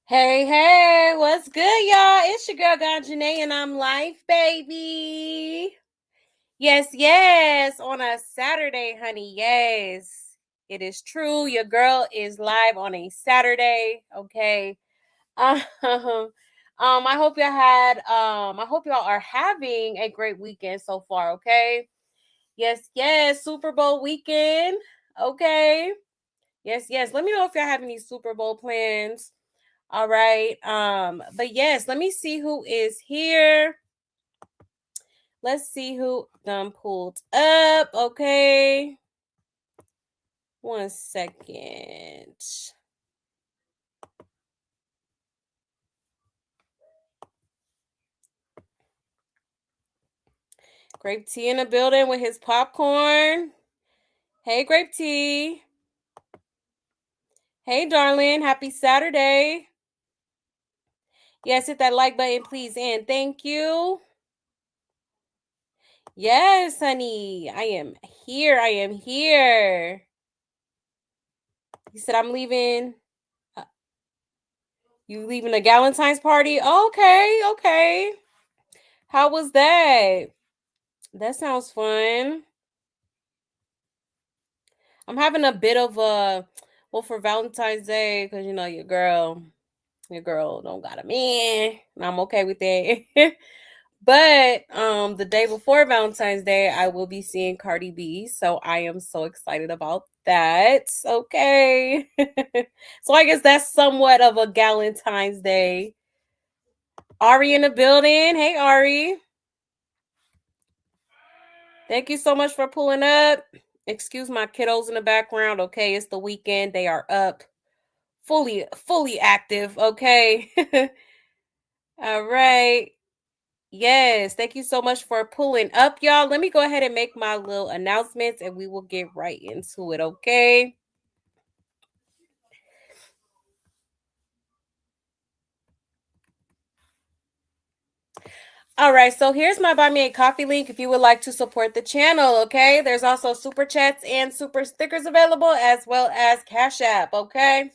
Hey, what's good, y'all? It's your girl, God Janae, and I'm live, baby. Yes, on a Saturday, honey. Yes, it is true. Your girl is live on a Saturday, okay? I hope I hope y'all are having a great weekend so far, okay? Yes, Super Bowl weekend, okay? Yes. Let me know if y'all have any Super Bowl plans. All right. But yes, let me see who is here. Let's see who done pulled up. Okay. 1 second. Grape Tea in the building with his popcorn. Hey, Grape Tea. Hey, darling. Happy Saturday. Yes, hit that like button, please. And thank you. Yes, honey. I am here. He said, I'm leaving. You leaving a Galentine's party? Okay. How was that? That sounds fun. I'm having a bit of a for Valentine's Day, because your girl don't got a man, and I'm okay with that. But the day before Valentine's Day, I will be seeing Cardi B, so I am so excited about that. Okay. So I guess that's somewhat of a Galentine's Day. Ari in the building. Hey, Ari. Thank you so much for pulling up. Excuse my kiddos in the background. Okay, it's the weekend. They are up, fully active. Okay. All right. Yes, thank you so much for pulling up, y'all. Let me go ahead and make my little announcements and we will get right into it, okay? All right, so here's my Buy Me a Coffee link if you would like to support the channel, okay? There's also super chats and super stickers available, as well as Cash App, okay?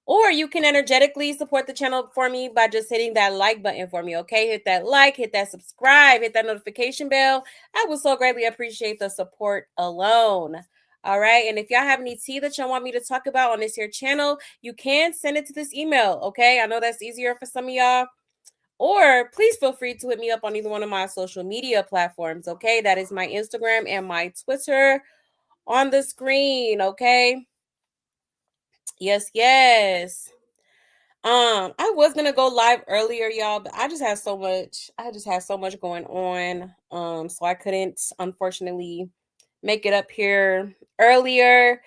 Or you can energetically support the channel for me by just hitting that like button for me, okay? Hit that like, hit that subscribe, hit that notification bell. I would so greatly appreciate the support alone. All right. And if y'all have any tea that y'all want me to talk about on this here channel, you can send it to this email, okay? I know that's easier for some of y'all. Or please feel free to hit me up on either one of my social media platforms, okay? That is my Instagram and my Twitter on the screen, okay? Yes. I was gonna go live earlier, y'all, but I just had so much going on. So I couldn't unfortunately make it up here earlier.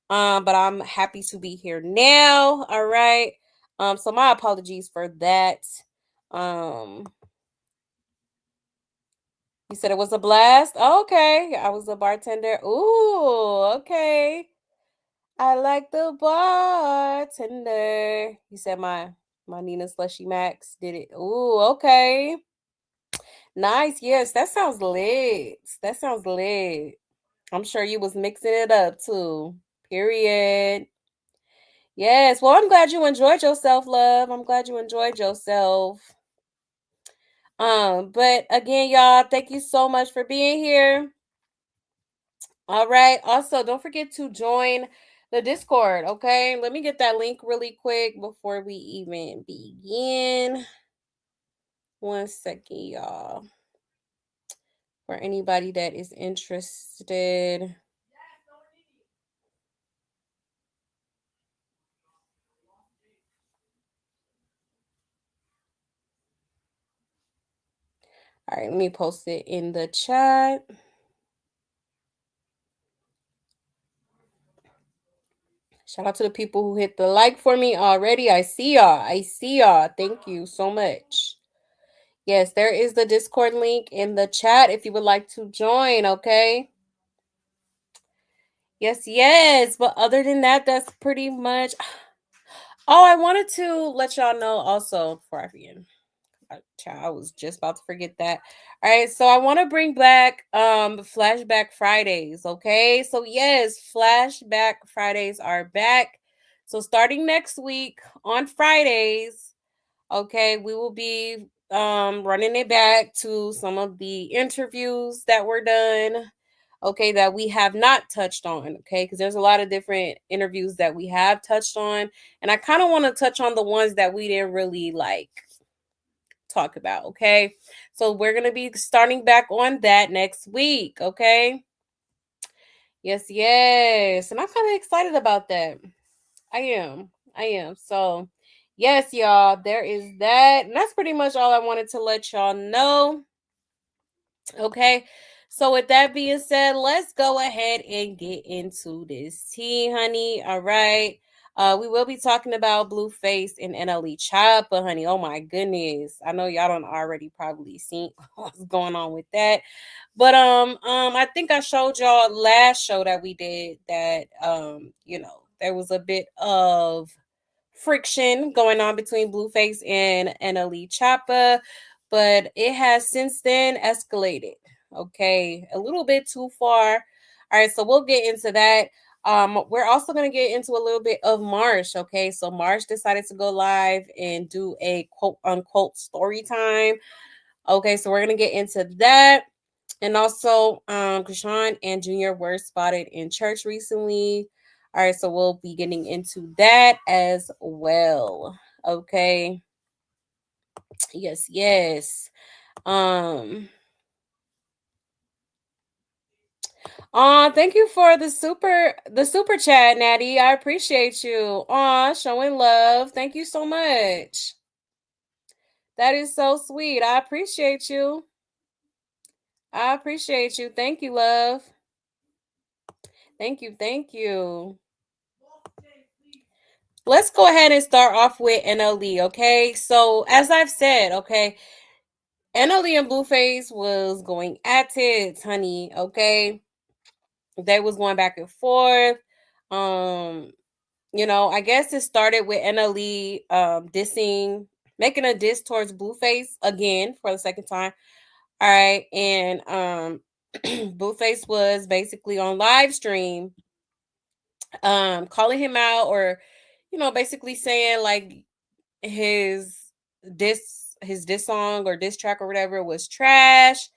But I'm happy to be here now. All right. So my apologies for that. Um, you said it was a blast. Okay, I was a bartender. Ooh, okay. I like the bartender. You said my Nina Slushy Max did it. Ooh, okay. Nice. Yes, that sounds lit. That sounds lit. I'm sure you was mixing it up too. Period. Yes. Well, I'm glad you enjoyed yourself, love. I'm glad you enjoyed yourself. But again, y'all, thank you so much for being here. All right. Also, don't forget to join the Discord, okay? Let me get that link really quick before we even begin. 1 second, y'all. For anybody that is interested. All right, let me post it in the chat. Shout out to the people who hit the like for me already. I see y'all. Thank you so much. Yes, there is the Discord link in the chat if you would like to join, okay? Yes. But other than that, that's pretty much. Oh, I wanted to let y'all know also before I forget. I was just about to forget that. All right, so I want to bring back flashback Fridays, okay? So yes, flashback Fridays are back. So starting next week on Fridays, okay, we will be running it back to some of the interviews that were done, okay, that we have not touched on, okay, because there's a lot of different interviews that we have touched on, and I kind of want to touch on the ones that we didn't really like talk about, okay? So we're going to be starting back on that next week, okay? Yes, yes. And I'm kind of excited about that. I am. I am. So, yes, y'all, there is that. And that's pretty much all I wanted to let y'all know. Okay. So, with that being said, let's go ahead and get into this tea, honey. All right. We will be talking about Blueface and NLE Choppa, honey. Oh my goodness. I know y'all don't already probably seen what's going on with that. But I think I showed y'all last show that we did that there was a bit of friction going on between Blueface and NLE Choppa, but it has since then escalated. Okay, a little bit too far. All right, so we'll get into that. We're also going to get into a little bit of Marsh. Okay, so Marsh decided to go live and do a quote unquote story time. Okay, so we're going to get into that. And also, Chrisean Jr were spotted in church recently. All right, so we'll be getting into that as well. Okay. Yes, yes. Thank you for the super chat, Natty. I appreciate you. Showing love. Thank you so much. That is so sweet. I appreciate you. I appreciate you. Thank you, love. Thank you. Thank you. Let's go ahead and start off with NLE, okay? So, as I've said, okay, NLE and Blueface was going at it, honey, okay? They was going back and forth. I guess it started with NLE making a diss towards Blueface again for the second time. All right, and Blueface was basically on live stream calling him out, or basically saying like his diss song or diss track or whatever was trash.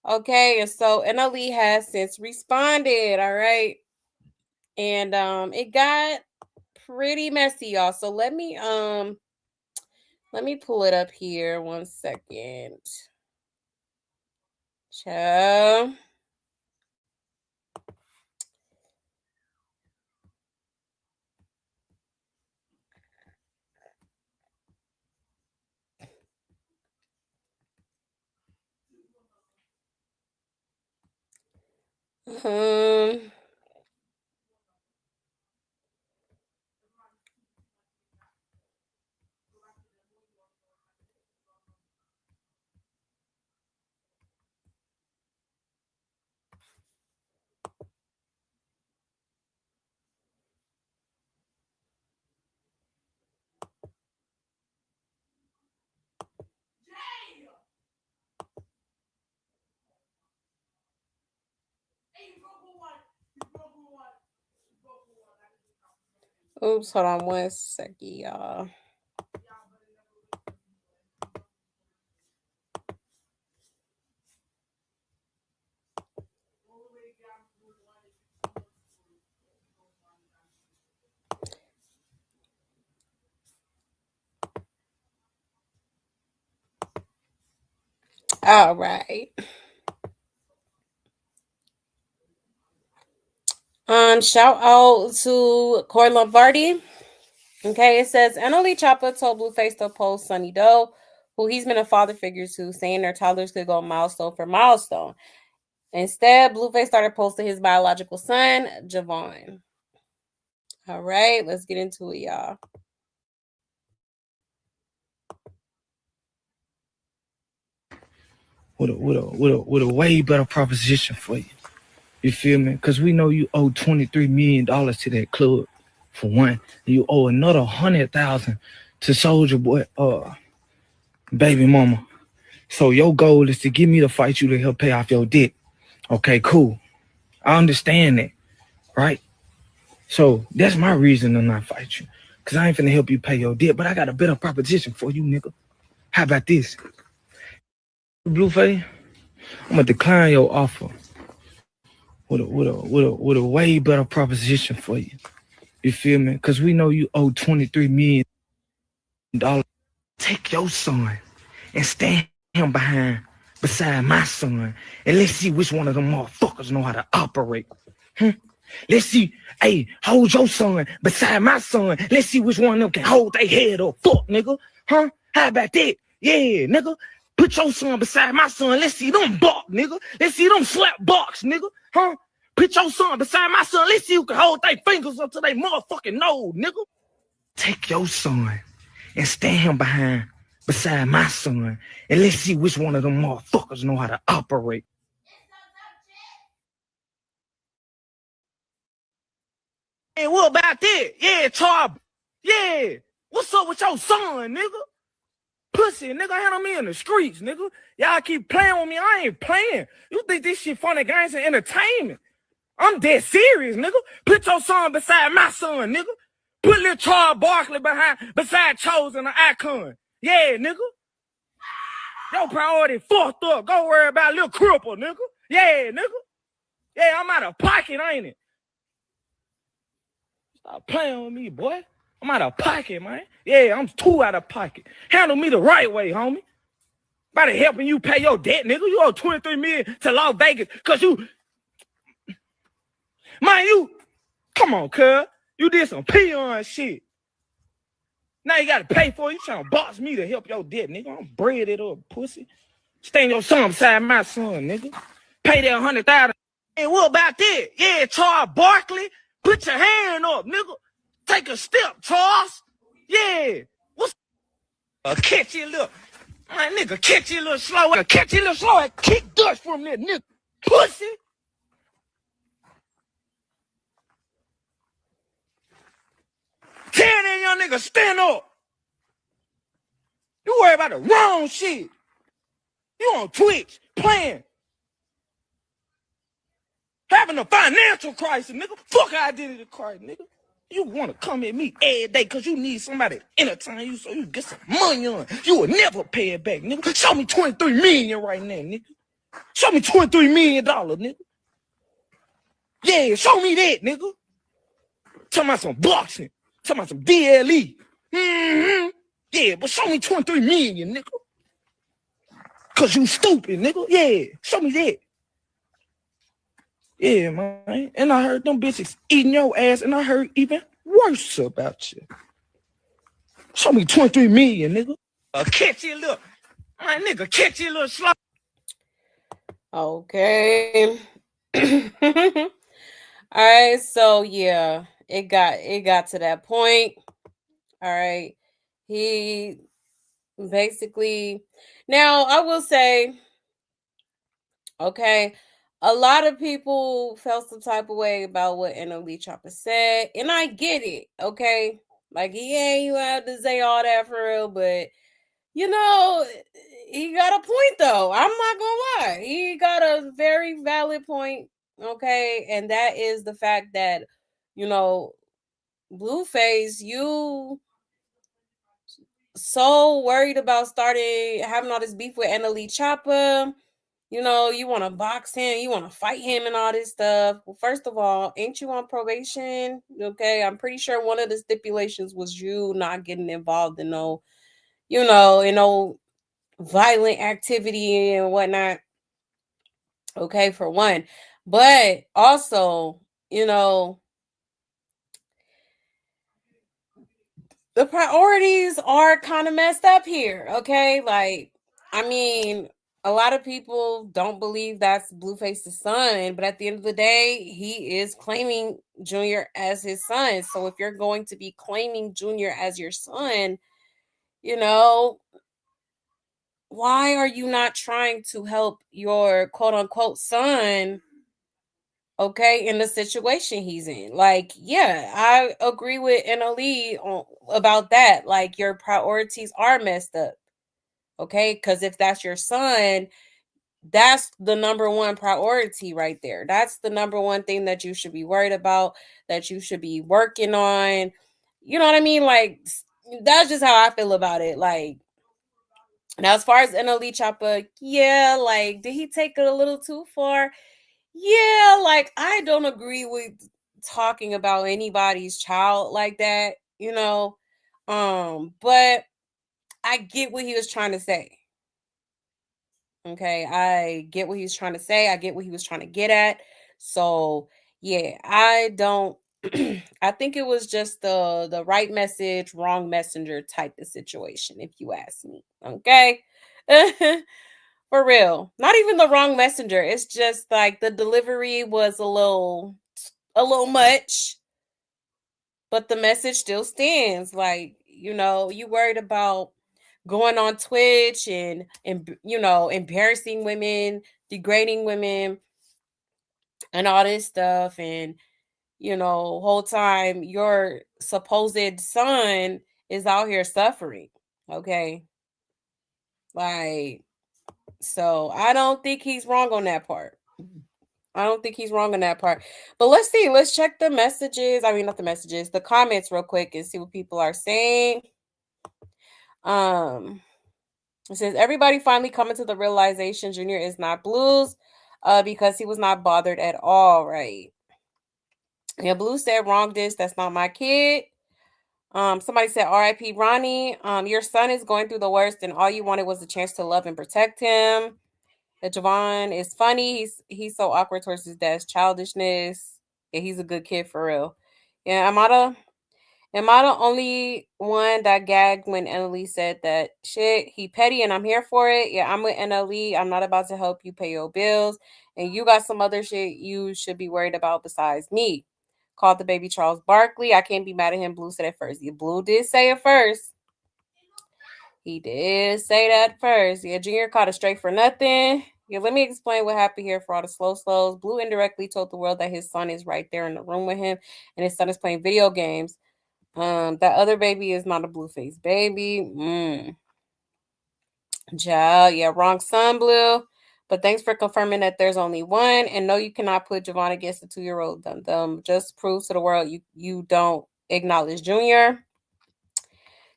Okay, and so NLE has since responded, all right. And it got pretty messy, y'all. So let me pull it up here 1 second. Ciao. Oops, hold on 1 second, y'all. All right. Shout out to Corey Lombardi. Okay, it says NLE Choppa told Blueface to post Sunny Doe, who he's been a father figure to, saying their toddlers could go milestone for milestone. Instead, Blueface started posting his biological son, Javon. All right, let's get into it, y'all. With a way better proposition for you. You feel me? Because we know you owe $23 million to that club, for one. You owe another $100,000 to Soldier Boy, baby mama. So your goal is to get me to fight you to help pay off your debt. Okay, cool. I understand that, right? So that's my reason to not fight you. Cause I ain't finna help you pay your debt, but I got a better proposition for you, nigga. How about this? Blueface, I'm gonna decline your offer with a way better proposition for you. You feel me? Cause we know you owe $23 million. Take your son and stand him behind beside my son, and let's see which one of them motherfuckers know how to operate. Let's see, hey, hold your son beside my son. Let's see which one of them can hold their head up. Fuck, nigga. Huh? How about that? Yeah, nigga. Put your son beside my son. Let's see them bark, nigga. Let's see them slap barks, nigga. Huh? Put your son beside my son. Let's see who can hold their fingers up to their motherfucking nose, nigga. Take your son and stand him behind beside my son, and let's see which one of them motherfuckers know how to operate. Hey, what about that? Yeah, Charb. Yeah. What's up with your son, nigga? Pussy, nigga, handle me in the streets, nigga. Y'all keep playing with me. I ain't playing. You think this shit funny games and entertainment? I'm dead serious, nigga. Put your son beside my son, nigga. Put little Charles Barkley beside Chosen the Icon. Yeah, nigga. Your priority fucked up. Go worry about little cripple, nigga. Yeah, nigga. Yeah, I'm out of pocket, ain't it? Stop playing with me, boy. I'm out of pocket, man. Yeah, I'm too out of pocket. Handle me the right way, homie. About helping you pay your debt, nigga. You owe $23 million to Las Vegas because you... Man, you... Come on, cuz. You did some peon shit. Now you gotta pay for it. You trying to box me to help your debt, nigga. I'm breaded up, pussy. Stand your son beside my son, nigga. Pay that $100,000. And what about that? Yeah, Charles Barkley. Put your hand up, nigga. Take a step, Charles. Yeah. What's catch you little... My nigga, catch you a little slow. Catch you a little slow and kick dust from that nigga. Pussy. Tell that young nigga stand up. You worry about the wrong shit. You on Twitch playing. Having a financial crisis, nigga. Fuck identity crisis, nigga. You want to come at me every day because you need somebody to entertain you so you get some money on. You will never pay it back, nigga. Show me $23 million right now, nigga. Show me $23 million, nigga. Yeah, show me that, nigga. Talking about some boxing. Talking about some DLE. Yeah, but show me $23 million, nigga. Cause you stupid, nigga. Yeah, show me that. Yeah, man. And I heard them bitches eating your ass, and I heard even worse about you. Show me $23 million, nigga. Catch you a little, my nigga. Catch you a little slow. Okay. All right. So yeah, it got to that point. All right. He basically, now I will say, okay, a lot of people felt some type of way about what NLE Choppa said, and I get it, okay? Like, yeah, you have to say all that for real, but you know, he got a point though. I'm not gonna lie. He got a very valid point, okay? And that is the fact that, you know, Blueface, you so worried about having all this beef with NLE Choppa. You know, you want to box him, you want to fight him and all this stuff. Well, first of all, ain't you on probation? Okay, I'm pretty sure one of the stipulations was you not getting involved in no, you know, in no violent activity and whatnot. Okay, for one. But also, you know, the priorities are kind of messed up here. Okay, like, I mean, a lot of people don't believe that's Blueface's son, but at the end of the day, he is claiming Junior as his son. So if you're going to be claiming Junior as your son, you know, why are you not trying to help your quote unquote son, okay, in the situation he's in? Like, yeah, I agree with NLE about that. Like, your priorities are messed up, okay? Because if that's your son, that's the number one priority right there. That's the number one thing that you should be worried about, that you should be working on. You know what I mean? Like, that's just how I feel about it. Like, now as far as NLE Choppa, yeah, like, did he take it a little too far? Yeah, like, I don't agree with talking about anybody's child like that, you know. But I get what he was trying to say. Okay, I get what he's trying to say. I get what he was trying to get at. So yeah, I don't. I think it was just the right message, wrong messenger type of situation, if you ask me. Okay, for real. Not even the wrong messenger. It's just like the delivery was a little much, but the message still stands. Like, you know, you worried about going on Twitch and you know, embarrassing women, degrading women, and all this stuff, and you know, whole time your supposed son is out here suffering. Okay, like, so I don't think he's wrong on that part. I don't think he's wrong on that part. But let's see. Let's check the messages. I mean, not the messages, the comments real quick and see what people are saying. Um, It says everybody finally coming to the realization Junior is not Blues, because he was not bothered at all, right? Yeah, Blue said wrong this, that's not my kid. Somebody said R.I.P. Ronnie. Your son is going through the worst, and all you wanted was a chance to love and protect him. That Javon is funny. He's so awkward towards his dad's childishness. Yeah, he's a good kid for real. Yeah, am I the only one that gagged when NLE said that shit? He petty and I'm here for it. Yeah, I'm with NLE. I'm not about to help you pay your bills. And you got some other shit you should be worried about besides me. Called the baby Charles Barkley. I can't be mad at him. Blue said it first. Yeah, Blue did say it first. He did say that first. Yeah, Junior caught it straight for nothing. Yeah, let me explain what happened here for all the slows. Blue indirectly told the world that his son is right there in the room with him and his son is playing video games. That other baby is not a Blueface baby. Yeah, wrong son, Blue. But thanks for confirming that there's only one. And no, you cannot put Javon against a 2-year-old. Dum. Just prove to the world you don't acknowledge Junior.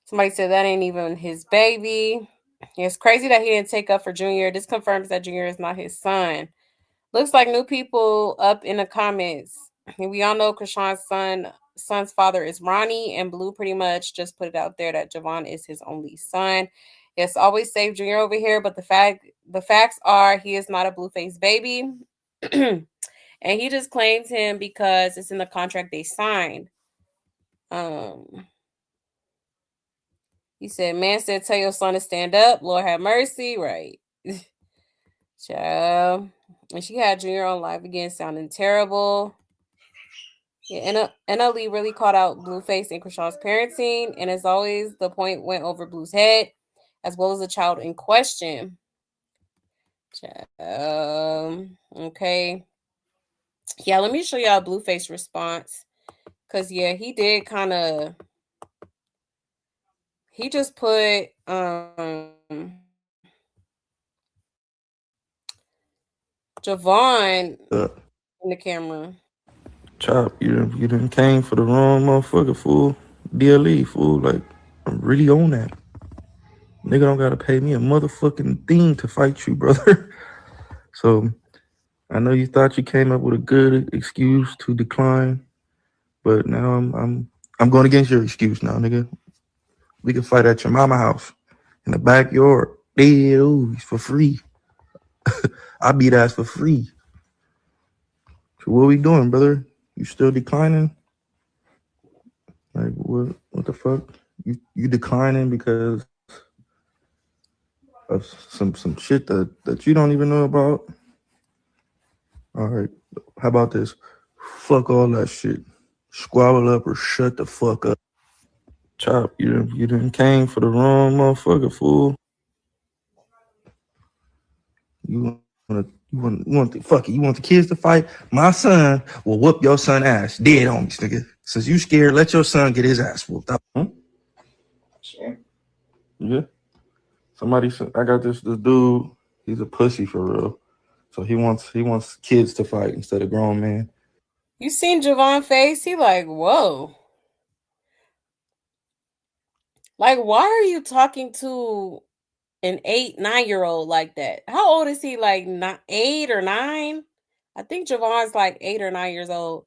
Somebody said that ain't even his baby. It's crazy that he didn't take up for Junior. This confirms that Junior is not his son. Looks like new people up in the comments. And we all know Chrisean's son's father is Ronnie, and Blue pretty much just put it out there that Javon is his only son. Yes, always save Junior over here, but the facts are he is not a Blueface baby. And he just claims him because it's in the contract they signed. He said, man said, tell your son to stand up. Lord have mercy. Right. Child. And she had Junior on live again, sounding terrible. Yeah, NLE really called out Blueface and Chrisean's parenting. And as always, the point went over Blue's head, as well as the child in question. Okay. Yeah, let me show y'all Blueface response. Because, yeah, he did kind of... He just put... Javon in the camera. Chop, you done came for the wrong motherfucker, fool. DLE, fool. Like, I'm really on that. Nigga don't gotta pay me a motherfucking thing to fight you, brother. So, I know you thought you came up with a good excuse to decline, but now I'm going against your excuse now, nigga. We can fight at your mama house in the backyard. Dead for free. I beat ass for free. So what we doing, brother? You still declining? Like what the fuck? You declining because of some shit that you don't even know about? All right. How about this? Fuck all that shit. Squabble up or shut the fuck up. Chop, you done came for the wrong motherfucker, fool. You want the kids to fight? My son will whoop your son ass. Dead homies, nigga. Since you scared, let your son get his ass whooped up. Sure. Yeah. Somebody said I got this dude, he's a pussy for real. So he wants kids to fight instead of grown men. You seen Javon face? He like, whoa. Like, why are you talking to an 8, 9-year-old like that? How old is he? Like 8 or 9? I think Javon's like 8 or 9 years old.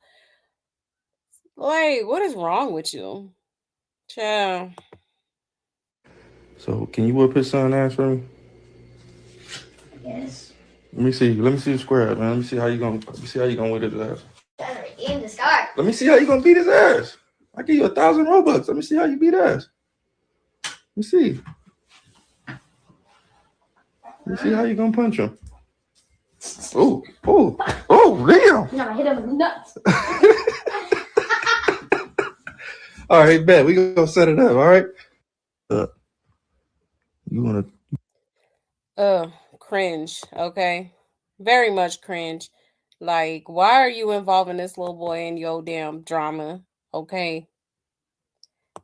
Like, what is wrong with you? Child. So can you whip his son ass for me? Yes. Let me see. Let me see the square, man. Let me see how you gonna. Let me see how you gonna whip his ass. Better in the sky. Let me see how you gonna beat his ass. I give you 1,000 Robux. Let me see how you beat ass. Let me see. Let me see how you gonna punch him. Oh, damn. No, hit him in the nuts. All right, bet. We gonna set it up, all right? You wanna Cringe, okay? Very much cringe. Like, why are you involving this little boy in your damn drama? Okay.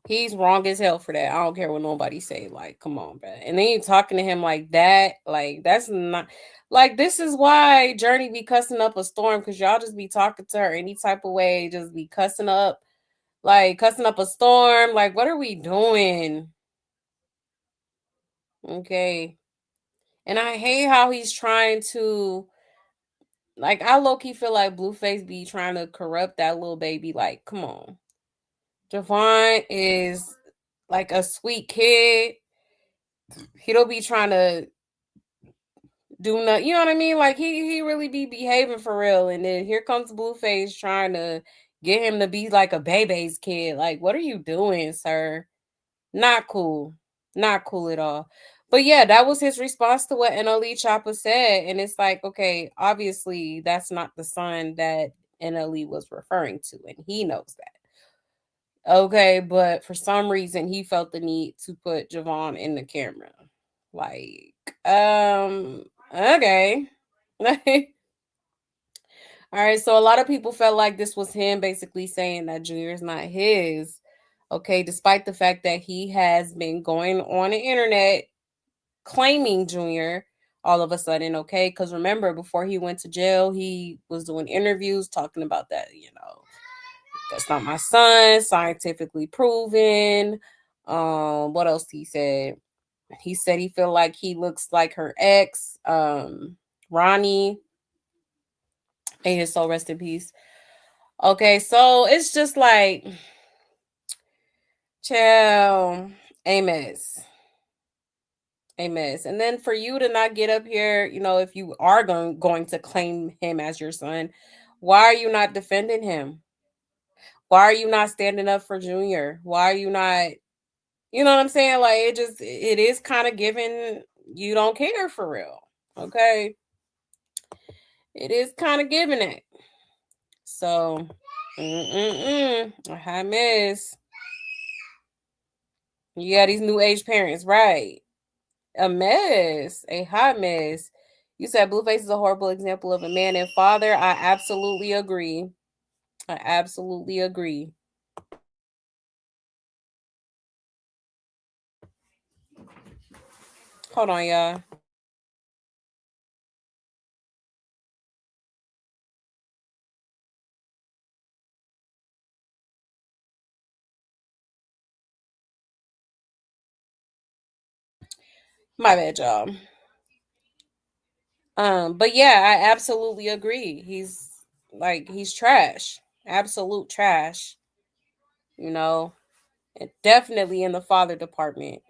He's wrong as hell for that. I don't care what nobody say. Like, come on, bro. And then you talking to him like that. Like, that's not like this is why Journey be cussing up a storm, because y'all just be talking to her any type of way, just be cussing up, like cussing up a storm. Like, what are we doing? Okay. And I hate how he's trying to, like, I low-key feel like Blueface be trying to corrupt that little baby. Like, come on. Javon is like a sweet kid. He don't be trying to do nothing. You know what I mean? Like, he really be behaving for real. And then here comes Blueface trying to get him to be like a baby's kid. Like, what are you doing, sir? Not cool. Not cool at all. But yeah, that was his response to what NLE Choppa said. And it's like, okay, obviously that's not the son that NLE was referring to, and he knows that. Okay, but for some reason he felt the need to put Javon in the camera. Like, okay. All right, so a lot of people felt like this was him basically saying that Junior is not his. Okay, despite the fact that he has been going on the internet claiming Junior all of a sudden, okay? Because remember, before he went to jail, he was doing interviews talking about that, that's not my son, scientifically proven. What else he said? He said he feel like he looks like her ex, Ronnie. May his soul rest in peace. Okay, so it's just like, chill, a mess. A mess. And then for you to not get up here, if you are going to claim him as your son, why are you not defending him? Why are you not standing up for Junior? Why are you not, you know what I'm saying? Like, it is kind of giving you don't care for real. Okay. It is kind of giving it. So, a high mess. Yeah, these new age parents, right? A mess, a hot mess. You said Blueface is a horrible example of a man and father. I absolutely agree. I absolutely agree. Hold on, y'all. My bad, y'all. But yeah, I absolutely agree. He's trash. Absolute trash. You know, and definitely in the father department.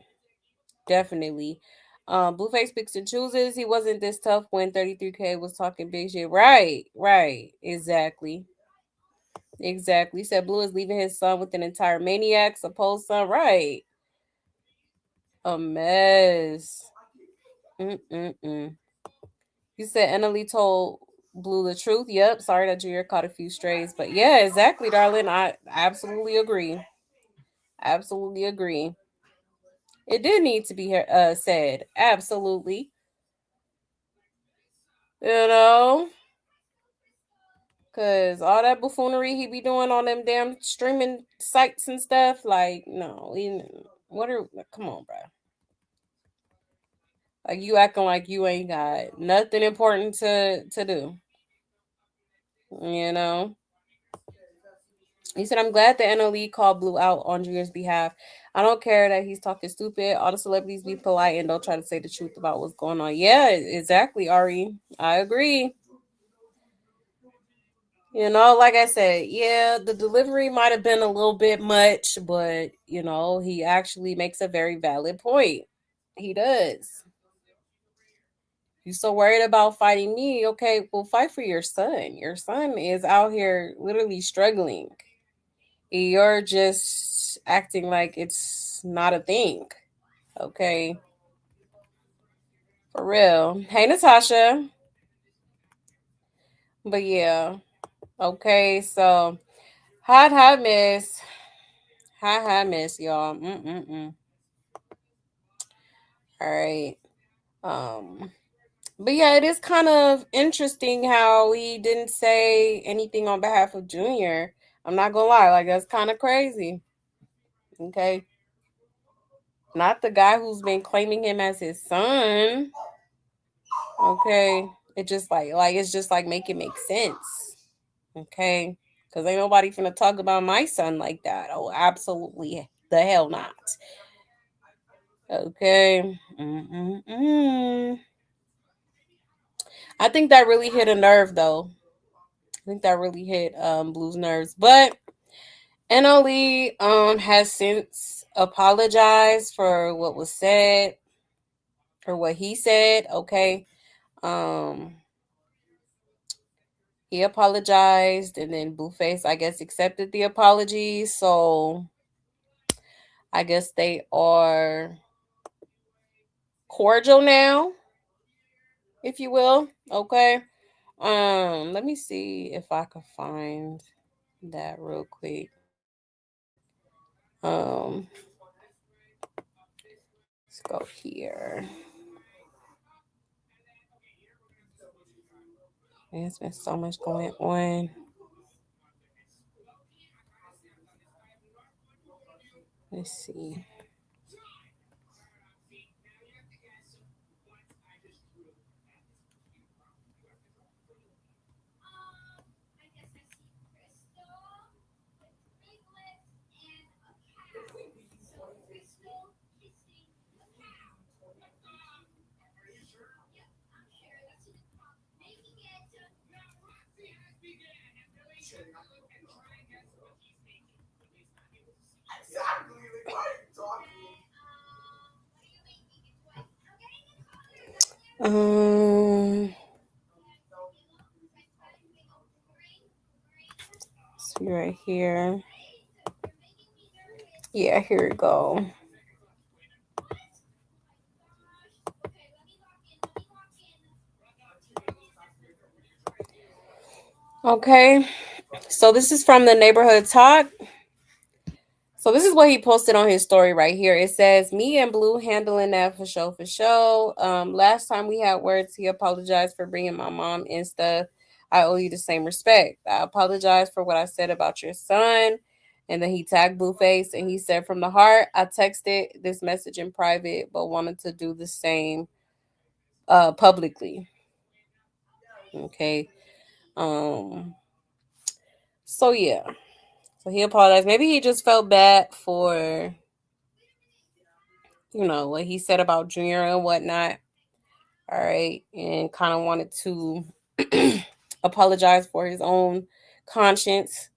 Definitely. Blueface picks and chooses. He wasn't this tough when 33K was talking big shit. Right, right. Exactly. Exactly. He said Blue is leaving his son with an entire maniac, supposed son. Right. A mess. Mm-mm-mm. You said NLE told Blue the truth. Yep. Sorry that Junior caught a few strays. But yeah, exactly, darling. I absolutely agree. Absolutely agree. It did need to be said. Absolutely. You know? Because all that buffoonery he be doing on them damn streaming sites and stuff, like, no. Come on, bro. Like, you acting like you ain't got nothing important to do. You know? He said, I'm glad the NLE called Blue out on Junior's behalf. I don't care that he's talking stupid. All the celebrities be polite and don't try to say the truth about what's going on. Yeah, exactly, Ari. I agree. Like I said, yeah, the delivery might have been a little bit much, but, he actually makes a very valid point. He does. You so worried about fighting me? Okay, well, fight for your son. Your son is out here literally struggling. You're just acting like it's not a thing. Okay. For real. Hey, Natasha. But yeah. Okay, so hot miss. Hot miss, y'all. All right. Um but yeah, it is kind of interesting how he didn't say anything on behalf of Junior. I'm not gonna lie, like that's kind of crazy. Okay. Not the guy who's been claiming him as his son. Okay. It just like it's just like make it make sense. Okay. Because ain't nobody finna talk about my son like that. Oh, absolutely the hell not. Okay. I think that really hit a nerve though. I think that really hit Blue's nerves. But NLE has since apologized for what was said or what he said. Okay. Um He apologized, and then Blueface, I guess, accepted the apology. So I guess they are cordial now, if you will. Okay. Let me see if I can find that real quick. Let's go here. There's been so much going on. Let's see. See right here. Yeah, here we go. Okay. So this is from the neighborhood talk. So this is what he posted on his story right here. It says, "Me and Blue handling that for show for show. Last time we had words, he apologized for bringing my mom and stuff. I owe you the same respect. I apologize for what I said about your son." And then he tagged Blueface and he said, "From the heart, I texted this message in private, but wanted to do the same publicly." Okay. Um. So yeah. So he apologized. Maybe he just felt bad for what he said about Junior and whatnot. All right. And kind of wanted to apologize for his own conscience.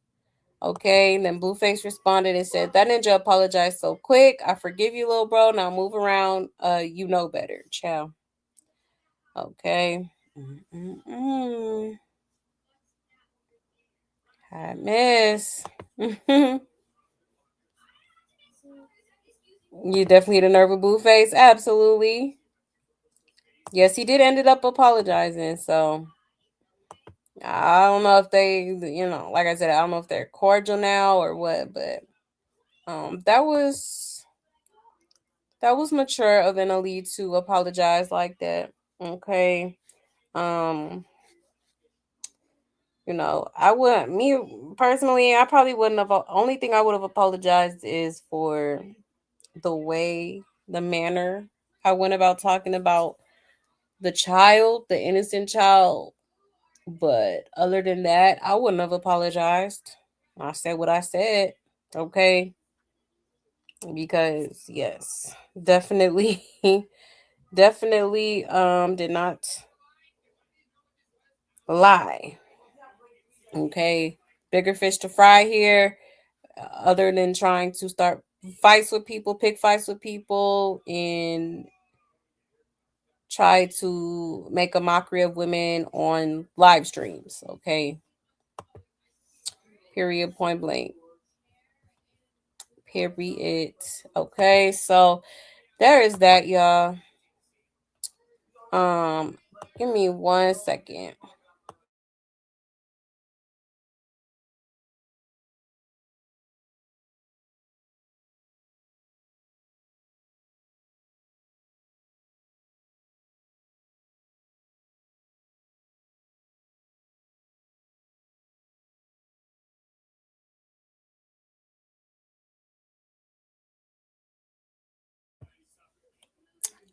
Okay. And then Blueface responded and said, "That ninja apologized so quick. I forgive you, little bro. Now move around. You know better. Ciao." Okay. Hi, miss. You definitely hit a nerve with Blueface. Absolutely. Yes, he did ended up apologizing. So I don't know if they, like I said, I don't know if they're cordial now or what, but that was mature of an elite to apologize like that. Okay. Um, I would me personally, I probably wouldn't have only thing I would have apologized is for the manner I went about talking about the child, the innocent child. But other than that, I wouldn't have apologized. I said what I said. Okay. Because yes, definitely definitely did not lie. Okay. Bigger fish to fry here, other than trying to start fights with people, pick fights with people, and try to make a mockery of women on live streams. Okay. Period, point blank. Period. Okay, so there is that, y'all. Give me 1 second.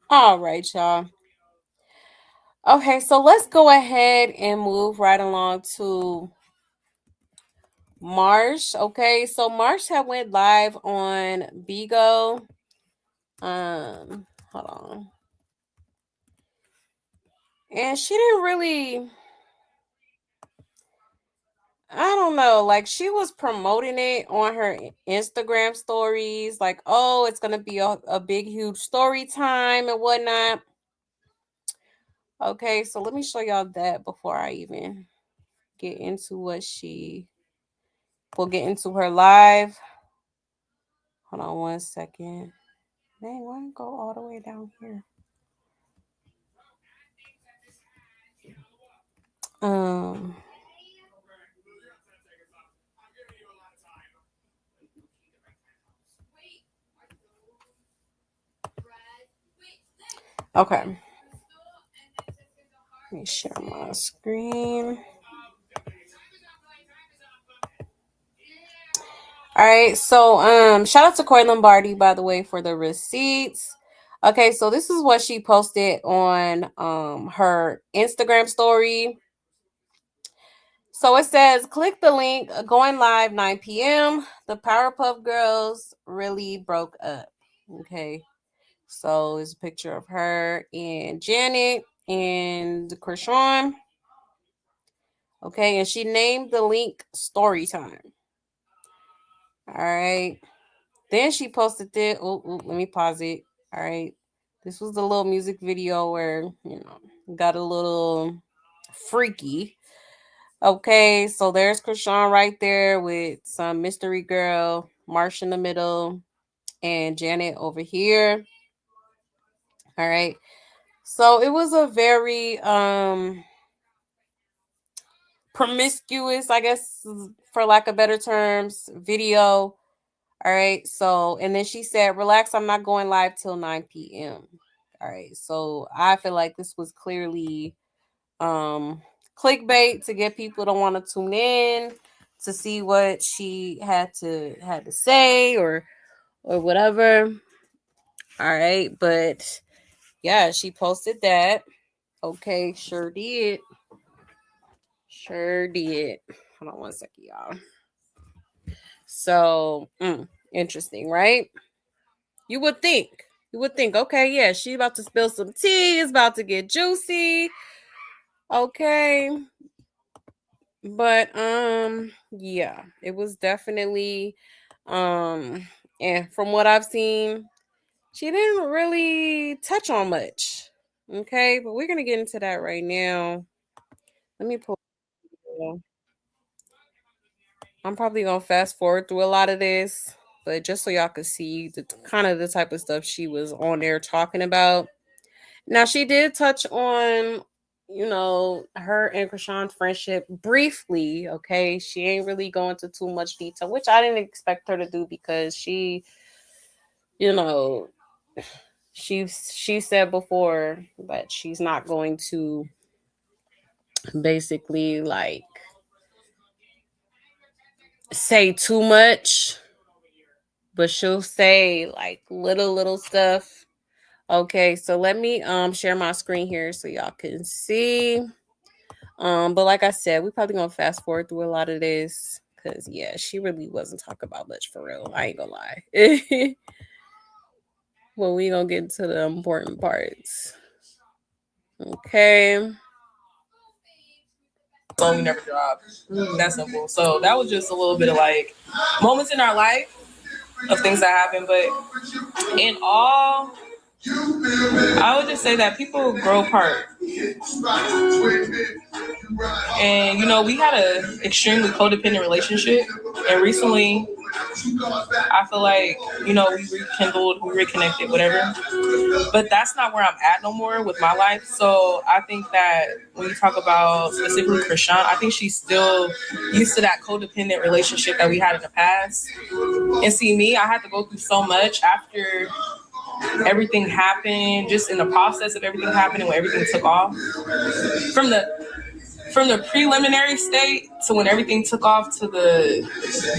All right, y'all. Okay, so let's go ahead and move right along to Marsh. Okay, so Marsh had went live on Bigo. Hold on. And she didn't really, I don't know, like she was promoting it on her Instagram stories, like, oh, it's gonna be a big, huge story time and whatnot. Okay, so let me show y'all that before I even get into we'll get into her live. Hold on 1 second. Dang, why don't go all the way down here? Um okay. Let me share my screen. All right, so shout out to Corey Lombardi, by the way, for the receipts. Okay, so this is what she posted on her Instagram story. So it says, click the link, going live 9 p.m. The Powerpuff Girls really broke up. Okay, so it's a picture of her and Janet and Chrisean. Okay, and she named the link Story Time. All right. Then she posted it. Let me pause it. All right. This was the little music video where, got a little freaky. Okay, so there's Chrisean right there with some mystery girl, Marsh in the middle, and Janet over here. All right. So it was a very promiscuous, I guess, for lack of better terms, video. All right. So, and then she said, relax, I'm not going live till 9 p.m. All right. So I feel like this was clearly clickbait to get people to want to tune in to see what she had to say or whatever. All right. But yeah, she posted that. Okay, sure did. Sure did. Hold on 1 second, y'all. So interesting, right? You would think. Okay, yeah, she about to spill some tea. It's about to get juicy. Okay. But yeah, it was definitely and from what I've seen, she didn't really touch on much. Okay, but we're gonna get into that right now. Let me pull. I'm probably gonna fast forward through a lot of this, but just so y'all could see the kind of the type of stuff she was on there talking about. Now she did touch on, her and Chrisean's friendship briefly. Okay, she ain't really going into too much detail, which I didn't expect her to do because she, you know, she said before that she's not going to basically like say too much, but she'll say like little stuff. Okay, so let me share my screen here so y'all can see. But like I said, we're probably gonna fast forward through a lot of this Cause yeah, she really wasn't talking about much for real. I ain't gonna lie. Well, we gonna get to the important parts. Okay. Song we never dropped. That simple. So that was just a little bit of like moments in our life of things that happened. But in all, I would just say that people grow apart. And you know, we had an extremely codependent relationship, and recently I feel like, you know, we rekindled, we reconnected, whatever. But that's not where I'm at no more with my life. So I think that when you talk about specifically Chrisean, I think she's still used to that codependent relationship that we had in the past. And see, me, I had to go through so much after everything happened, just in the process of everything happening, when everything took off. From the preliminary state to when everything took off to the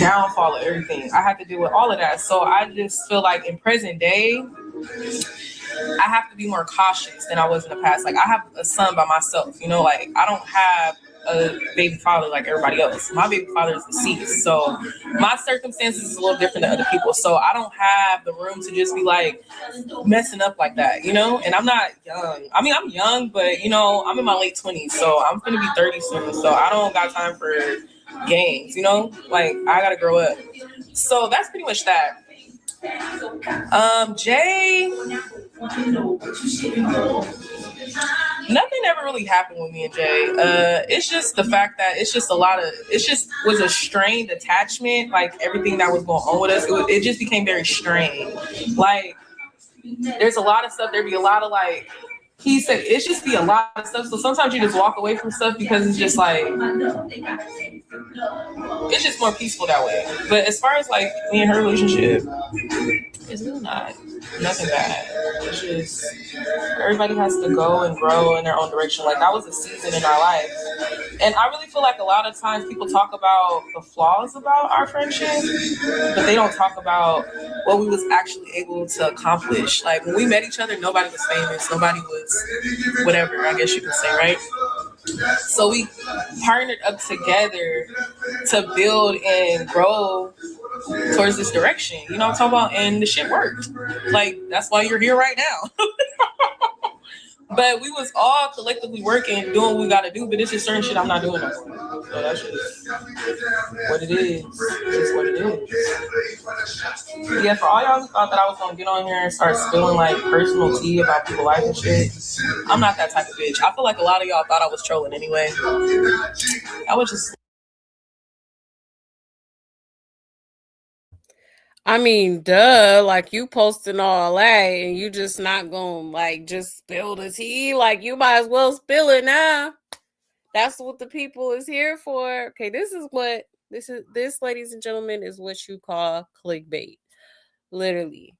downfall of everything, I had to deal with all of that. So I just feel like in present day, I have to be more cautious than I was in the past. Like, I have a son by myself, you know, like I don't have a baby father like everybody else. My baby father is deceased. So my circumstances is a little different than other people. So I don't have the room to just be like messing up like that, you know? And I'm not young. I mean, I'm young, but you know, I'm in my late 20s. So I'm gonna be 30 soon. So I don't got time for games, you know? Like, I gotta grow up. So that's pretty much that. Jay, nothing ever really happened with me and Jay. It's just the fact that it's just was a strained attachment. Like, everything that was going on with us, it just became very strained. Like, there's a lot of stuff. There'd be a lot of like, he said, it's just be a lot of stuff. So sometimes you just walk away from stuff because it's just like, it's just more peaceful that way. But as far as like me and her relationship, it's really nothing bad. It's just, everybody has to go and grow in their own direction. Like, that was a season in our life. And I really feel like a lot of times people talk about the flaws about our friendship, but they don't talk about what we was actually able to accomplish. Like, when we met each other, nobody was famous. Nobody was whatever, I guess you could say, right? So we partnered up together to build and grow towards this direction. You know what I'm talking about? And the shit worked. Like, that's why you're here right now. But we was all collectively working, doing what we gotta do, but it's just certain shit I'm not doing no more. So that's just what it is. It's just what it is. Yeah, for all y'all who thought that I was gonna get on here and start spilling like personal tea about people's life and shit, I'm not that type of bitch. I feel like a lot of y'all thought I was trolling anyway. I was just... I mean, duh, like, you posting all that and you just not gonna like just spill the tea. Like, you might as well spill it now. That's what the people is here for. Okay, this, ladies and gentlemen, is what you call clickbait. Literally.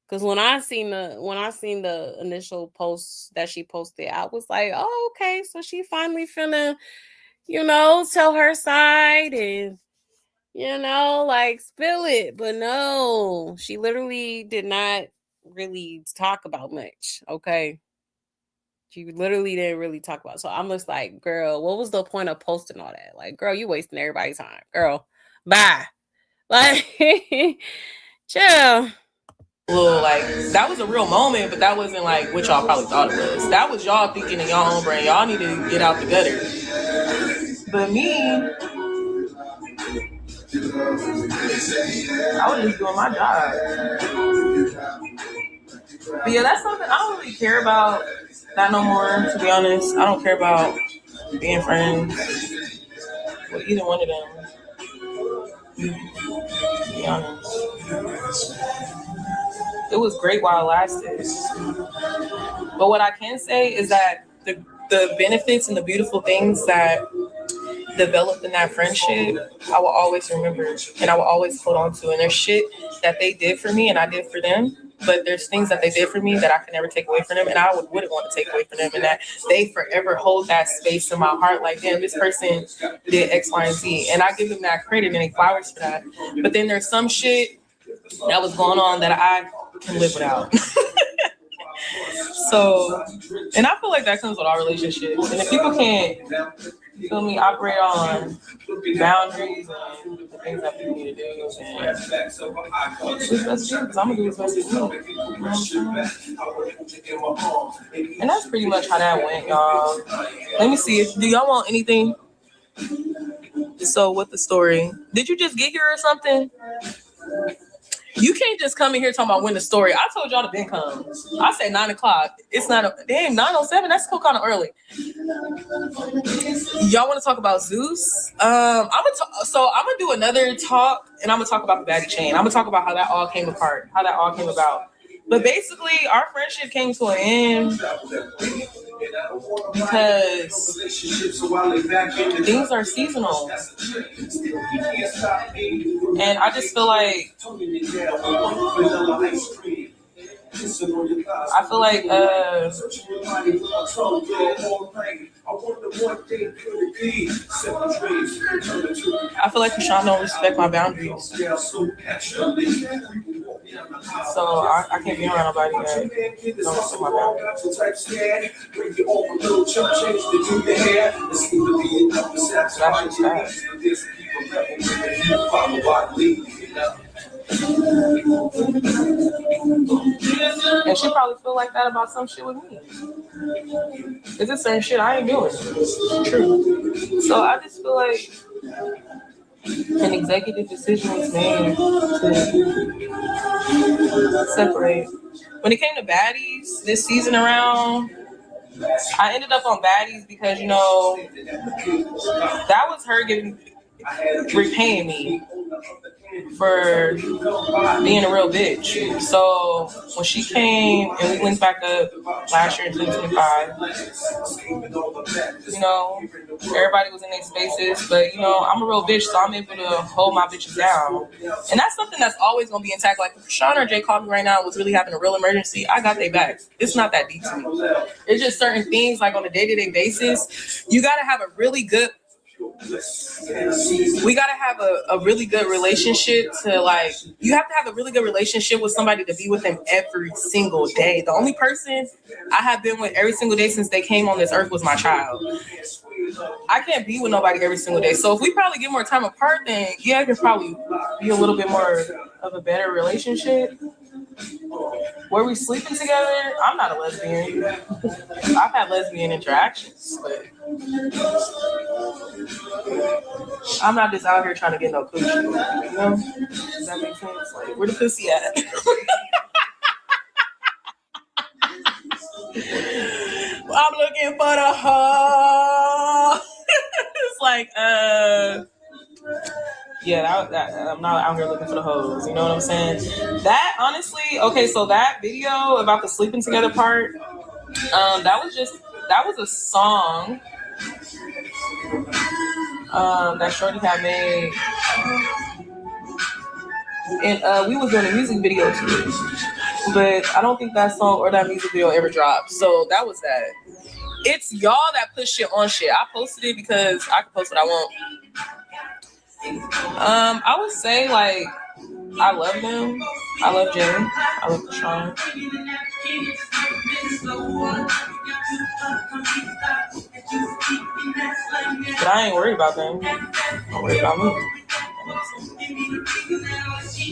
Because when I seen the initial post that she posted, I was like, oh, okay, so she finally finna, you know, tell her side and, you know, like, spill it. But no, she literally did not really talk about much. Okay. She literally didn't really talk about it. So I'm just like, girl, what was the point of posting all that? Like, girl, you wasting everybody's time. Girl, bye. Like, chill. Like, that was a real moment, but that wasn't like what y'all probably thought it was. That was y'all thinking in y'all own brain. Y'all need to get out the gutter. But me, I was just doing my job. But yeah, that's something I don't really care about that no more, to be honest. I don't care about being friends with either one of them, to be honest. It was great while it lasted. But what I can say is that the benefits and the beautiful things that developed in that friendship, I will always remember and I will always hold on to. And there's shit that they did for me and I did for them. But there's things that they did for me that I can never take away from them, and I wouldn't want to take away from them, and that they forever hold that space in my heart. Like, damn, this person did X, Y, and Z, and I give them that credit and they flowers for that. But then there's some shit that was going on that I can live without. So, and I feel like that comes with all relationships. And if people can't you feel me, operate on boundaries and the things that people need to do. And it's best for you, because I'm gonna do what's best for you. You know what I'm saying? And that's pretty much how that went, y'all. Let me see. Do y'all want anything? So, with the story, did you just get here or something? You can't just come in here talking about when the story. I told y'all to been come. I said 9 o'clock. It's not. Damn, 9:07. That's still kind of early. Y'all want to talk about Zeus? I'm gonna do another talk, and I'm gonna talk about the baddie chain. I'm gonna talk about how that all came apart, how that all came about. But basically, our friendship came to an end because things are seasonal, and I just feel like Chrisean don't respect my boundaries. So I can't be around nobody that don't respect my boundaries. That's just and she probably feel like that about some shit with me. Cause it's certain shit I ain't doing. True. So I just feel like an executive decision was made to separate. When it came to baddies this season around, I ended up on baddies because, you know, that was her repaying me for being a real bitch. So when she came and we linked back up last year in 2025, you know, everybody was in their spaces, but you know, I'm a real bitch, so I'm able to hold my bitches down. And that's something that's always gonna be intact. Like if Chrisean or Jay called me right now and was really having a real emergency, I got their back. It's not that deep to me. It's just certain things like on a day-to-day basis, you gotta have a really good really good relationship to like, you have to have a really good relationship with somebody to be with them every single day. The only person I have been with every single day since they came on this earth was my child. I can't be with nobody every single day. So if we probably get more time apart, then yeah, it could probably be a little bit more of a better relationship. Were we sleeping together? I'm not a lesbian. I've had lesbian interactions, but I'm not just out here trying to get no coochie. You know? Does that make sense? Like, where the pussy at? I'm looking for the hoe. It's like, yeah, I'm not out here looking for the hoes. You know what I'm saying? That honestly, okay. So that video about the sleeping together part, that was a song that Shorty had made, and we was doing a music video to it. But I don't think that song or that music video ever dropped. So that was that. It's y'all that push shit on shit. I posted it because I can post what I want. I would say like I love them. I love Jay. I love Chrisean. But I ain't worried about them. I'm worried about me.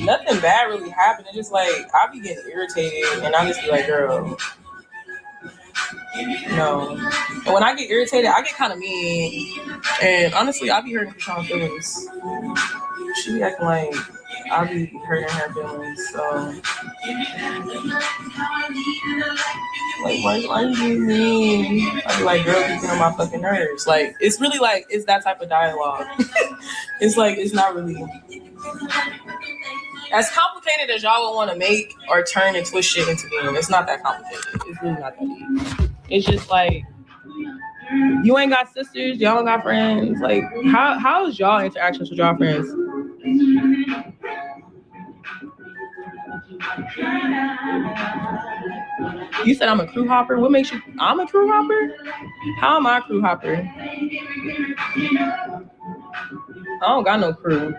Nothing bad really happened. It's just like I be getting irritated and I just be like, girl, no. And when I get irritated, I get kind of mean. And honestly, I be hurting Chrisean's feelings. She be acting like I be hurting her feelings. So, like, why you being mean? I be like, girl, you get on my fucking nerves. Like, it's really like, it's that type of dialogue. It's like, it's not really as complicated as y'all would want to make or turn and twist shit into being. It's not that complicated. It's really not that deep. It's just like, you ain't got sisters, y'all don't got friends. Like, how is y'all interactions with y'all friends? You said I'm a crew hopper. What makes you? I'm a crew hopper? How am I a crew hopper? I don't got no crew.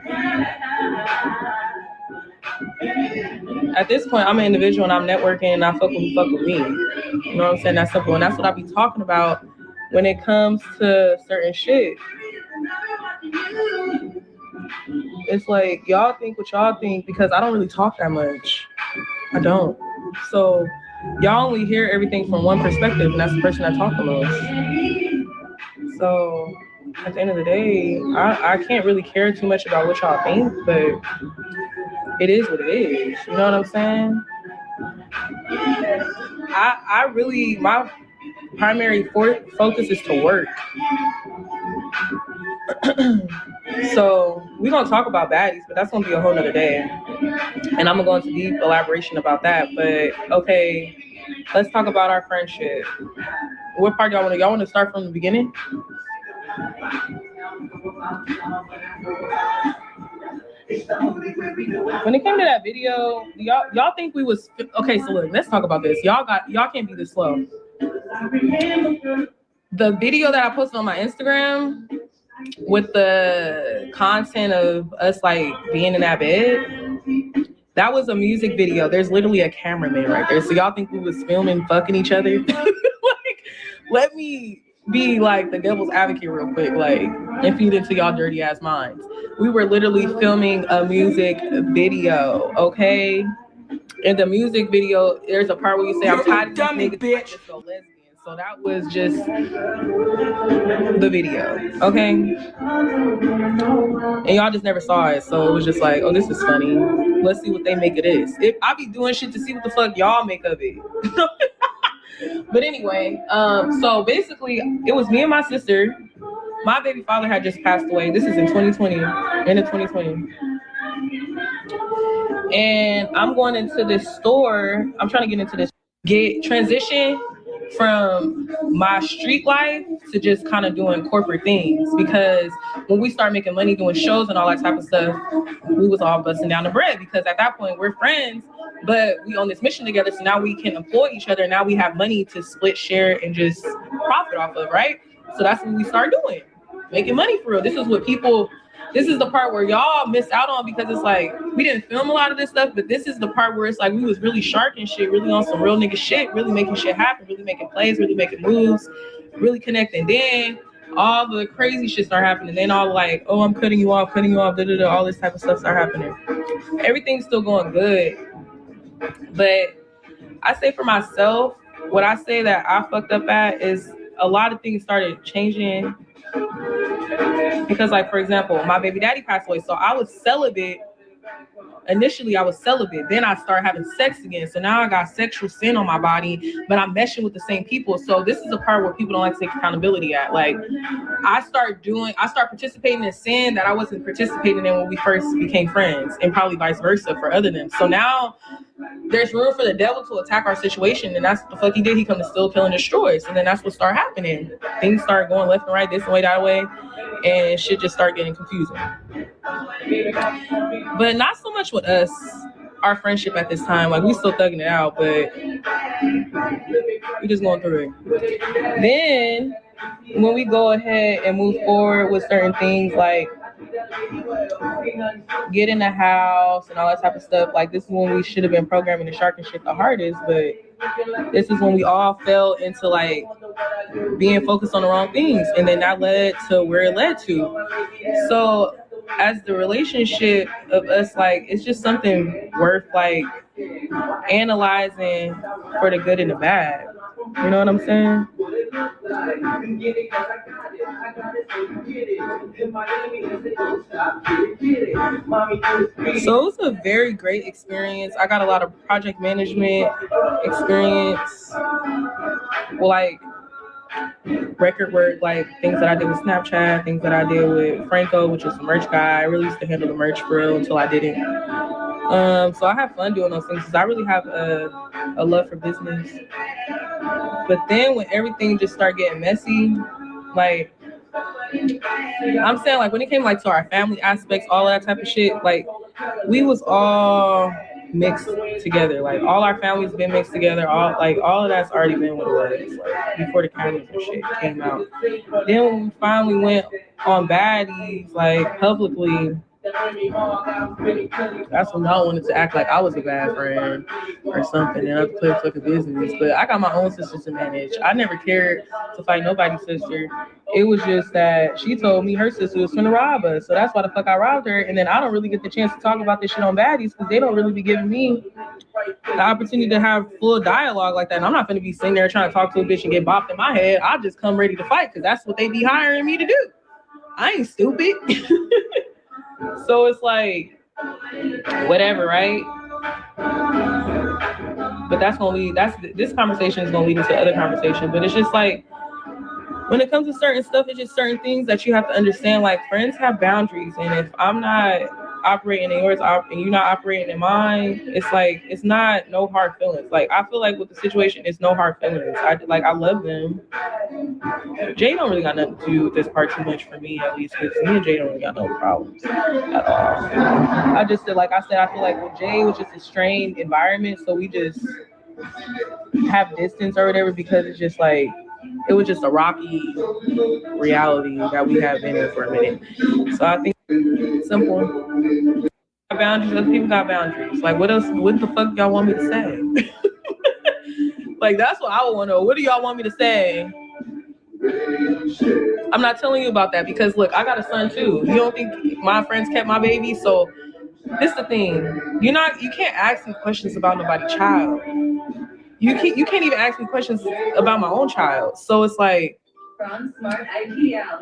At this point, I'm an individual and I'm networking and I fuck with me. You know what I'm saying? That's simple. And that's what I be talking about when it comes to certain shit. It's like y'all think what y'all think because I don't really talk that much. I don't. So y'all only hear everything from one perspective, and that's the person that talks the most. So at the end of the day, I can't really care too much about what y'all think, but it is what it is. You know what I'm saying? I really, my primary focus is to work. So we're gonna talk about baddies, but that's gonna be a whole nother day. And I'm gonna go into deep elaboration about that. But okay, let's talk about our friendship. What part y'all want to start from the beginning? When it came to that video, y'all think we was okay? So look, let's talk about this. Y'all can't be this slow. The video that I posted on my Instagram with the content of us like being in that bed, that was a music video. There's literally a cameraman right there. So y'all think we was filming fucking each other? Like, let me be like the devil's advocate real quick, like, and feed into y'all dirty ass minds. We were literally filming a music video, okay? In the music video, there's a part where you say, "I'm tired of dummy bitch." Just go lesbian. So that was just the video, okay? And y'all just never saw it, so it was just like, oh, this is funny. Let's see what they make of this. If I be doing shit to see what the fuck y'all make of it. But anyway, so basically, it was me and my sister. My baby father had just passed away. This is in 2020, end of 2020. And I'm going into this store. I'm trying to get into this, transition from my street life to just kind of doing corporate things, because when we start making money doing shows and all that type of stuff, we was all busting down the bread, because at that point we're friends, but we on this mission together, so now we can employ each other. Now we have money to split, share, and just profit off of, right? So that's what we start doing, making money for real. This is the part where y'all missed out on, because it's like we didn't film a lot of this stuff, but this is the part where it's like we was really sharking shit, really on some real nigga shit, really making shit happen, really making plays, really making moves, really connecting. Then all the crazy shit start happening. Then all like, oh, I'm cutting you off, all this type of stuff start happening. Everything's still going good, but I say for myself, what I say that I fucked up at is a lot of things started changing. Because, like, for example, my baby daddy passed away, so I was celibate. Initially, I was celibate. Then I started having sex again. So now I got sexual sin on my body, but I'm meshing with the same people. So this is the part where people don't like to take accountability at. Like, I start participating in sin that I wasn't participating in when we first became friends, and probably vice versa for other than. So now there's room for the devil to attack our situation, and that's what the fuck he did. He come to steal, kill, and destroy. So then that's what started happening. Things started going left and right, this way, that way, and shit just started getting confusing. But not so much with us, our friendship at this time. Like, we still thugging it out, but we just going through it. Then when we go ahead and move forward with certain things, like get in the house and all that type of stuff, like this is when we should have been programming the shark and shit the hardest, but this is when we all fell into like being focused on the wrong things, and then that led to where it led to. So as the relationship of us, like, it's just something worth like analyzing for the good and the bad. You know what I'm saying? So it was a very great experience. I got a lot of project management experience. Well, like record work, like things that I did with Snapchat, things that I did with Franco, which is the merch guy. I really used to handle the merch for real until I didn't. So I have fun doing those things because I really have a love for business. But then when everything just started getting messy, like I'm saying, like when it came like to our family aspects, all that type of shit, like we was all mixed together. Like all our families been mixed together. All of that's already been what it was, like before the cameras and shit came out. Then when we finally went on baddies, like publicly, That's when I wanted to act like I was a bad friend or something and other players fucking business. But I got my own sisters to manage. I never cared to fight nobody's sister. It was just that she told me her sister was gonna rob us. So that's why the fuck I robbed her. And then I don't really get the chance to talk about this shit on baddies because they don't really be giving me the opportunity to have full dialogue like that. And I'm not gonna be sitting there trying to talk to a bitch and get bopped in my head. I just come ready to fight because that's what they be hiring me to do. I ain't stupid. So it's like, whatever, right? But this conversation is gonna lead into other conversation. But it's just like, when it comes to certain stuff, it's just certain things that you have to understand. Like, friends have boundaries, and if I'm not operating in yours and you're not operating in mine, it's like, it's not no hard feelings. Like, I feel like with the situation, it's no hard feelings. I love them. Jay don't really got nothing to do with this part too much for me, at least, because me and Jay don't really got no problems at all. I just feel like I feel like with Jay, it was just a strained environment, so we just have distance or whatever, because it's just like, it was just a rocky reality that we have been in for a minute. So I think it's simple. Boundaries, other people got boundaries. Like, what the fuck y'all want me to say? Like, that's what I would want to know. What do y'all want me to say? I'm not telling you about that because, look, I got a son too. You don't think my friends kept my baby? So this is the thing. You can't ask me questions about nobody's child. You can't even ask me questions about my own child. So it's like,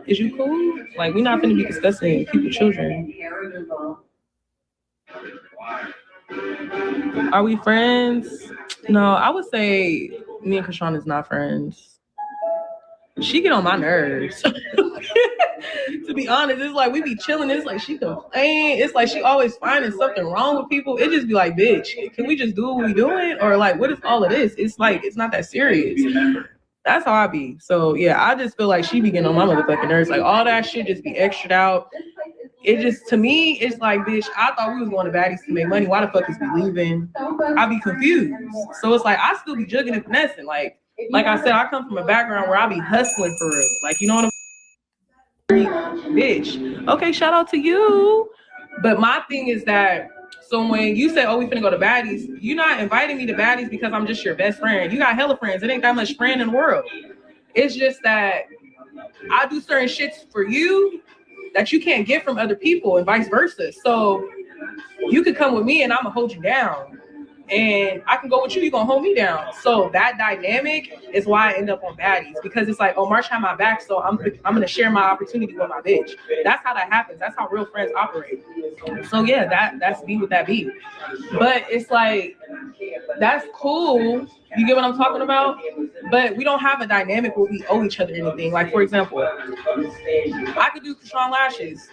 is you cool? Like, we're not gonna be discussing people's children. Are we friends? No, I would say me and Chrisean is not friends. She get on my nerves. To be honest, it's like we be chilling. It's like she complain. It's like she always finding something wrong with people. It just be like, bitch, can we just do what we doing? Or like, what is all of this? It's like, it's not that serious. That's how I be. So yeah, I just feel like she be getting on my motherfucking nerves. Like, all that shit just be extra out. It just, to me, it's like, bitch, I thought we was going to baddies to make money. Why the fuck is we leaving? I be confused. So it's like, I still be jugging and finessing. Like I said, I come from a background where I be hustling for real. Like, you know what I'm saying? Bitch. Okay, shout out to you. But my thing is that, so when you say, oh, we finna go to baddies, you're not inviting me to baddies because I'm just your best friend. You got hella friends. It ain't that much friend in the world. It's just that I do certain shits for you that you can't get from other people and vice versa. So you could come with me and I'm gonna hold you down. And I can go with you, you're gonna hold me down. So that dynamic is why I end up on baddies, because it's like, oh, Marsh had my back, so I'm gonna share my opportunity with my bitch. That's how that happens. That's how real friends operate. So yeah, that's be what that be. But it's like, that's cool. You get what I'm talking about? But we don't have a dynamic where we owe each other anything. Like, for example, I could do Chrisean lashes.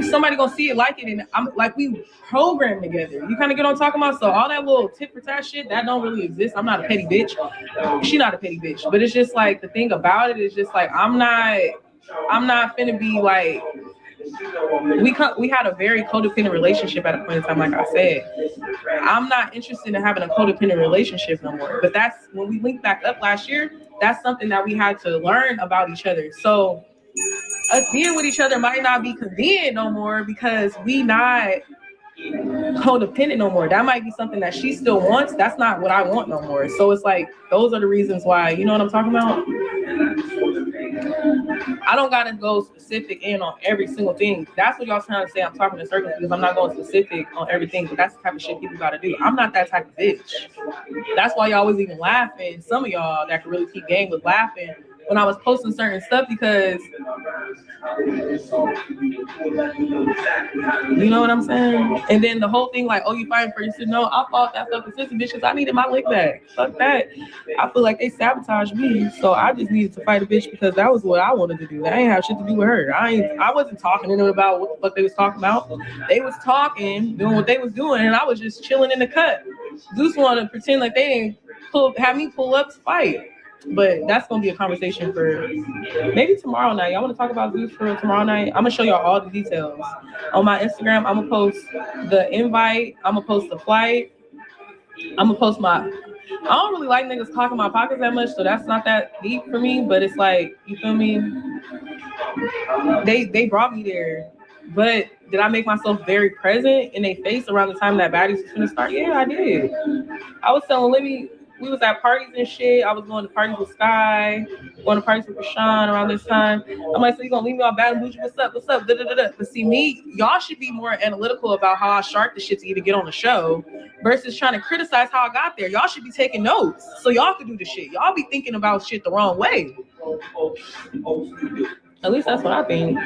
Somebody gonna see it, like it, and I'm like, we program together. You kind of get what I'm talking about? So all that little tit for tat shit, that don't really exist. I'm not a petty bitch. She not a petty bitch. But it's just like, the thing about it is just like, I'm not finna be like, we had a very codependent relationship at a point in time. Like I said, I'm not interested in having a codependent relationship no more. But that's when we linked back up last year. That's something that we had to learn about each other. So us being with each other might not be convenient no more because we not codependent no more. That might be something that she still wants. That's not what I want no more. So it's like, those are the reasons why, you know what I'm talking about? I don't gotta go specific in on every single thing. That's what y'all trying to say. I'm talking in circles because I'm not going specific on everything, but that's the type of shit people gotta do. I'm not that type of bitch. That's why y'all was even laughing. Some of y'all that can really keep game was laughing when I was posting certain stuff, because you know what I'm saying? And then the whole thing like, oh, you fighting for your sister? No, I fought that fucking sister bitch because I needed my lick back. Fuck that. I feel like they sabotaged me, so I just needed to fight a bitch because that was what I wanted to do. That ain't have shit to do with her. I wasn't talking to them about what the fuck they was talking about. They was talking, doing what they was doing, and I was just chilling in the cut. Zeus wanted to pretend like they didn't have me pull up to fight. But that's gonna be a conversation for maybe tomorrow night. Y'all want to talk about Zeus for tomorrow night? I'm gonna show y'all all the details on my Instagram. I'm gonna post the invite. I'm gonna post the flight. I'm gonna post my. I don't really like niggas clocking my pockets that much, so that's not that deep for me. But it's like, you feel me? They brought me there, but did I make myself very present in their face around the time that baddies was gonna start? Yeah, I did. I was telling Libby, we was at parties and shit. I was going to parties with Sky, going to parties with Chrisean around this time. I'm like, so you gonna leave me all bad and bougie? What's up? What's up? Da, da, da, da. But see, me, y'all should be more analytical about how I shark the shit to even get on the show versus trying to criticize how I got there. Y'all should be taking notes so y'all could do the shit. Y'all be thinking about shit the wrong way. At least that's what I think.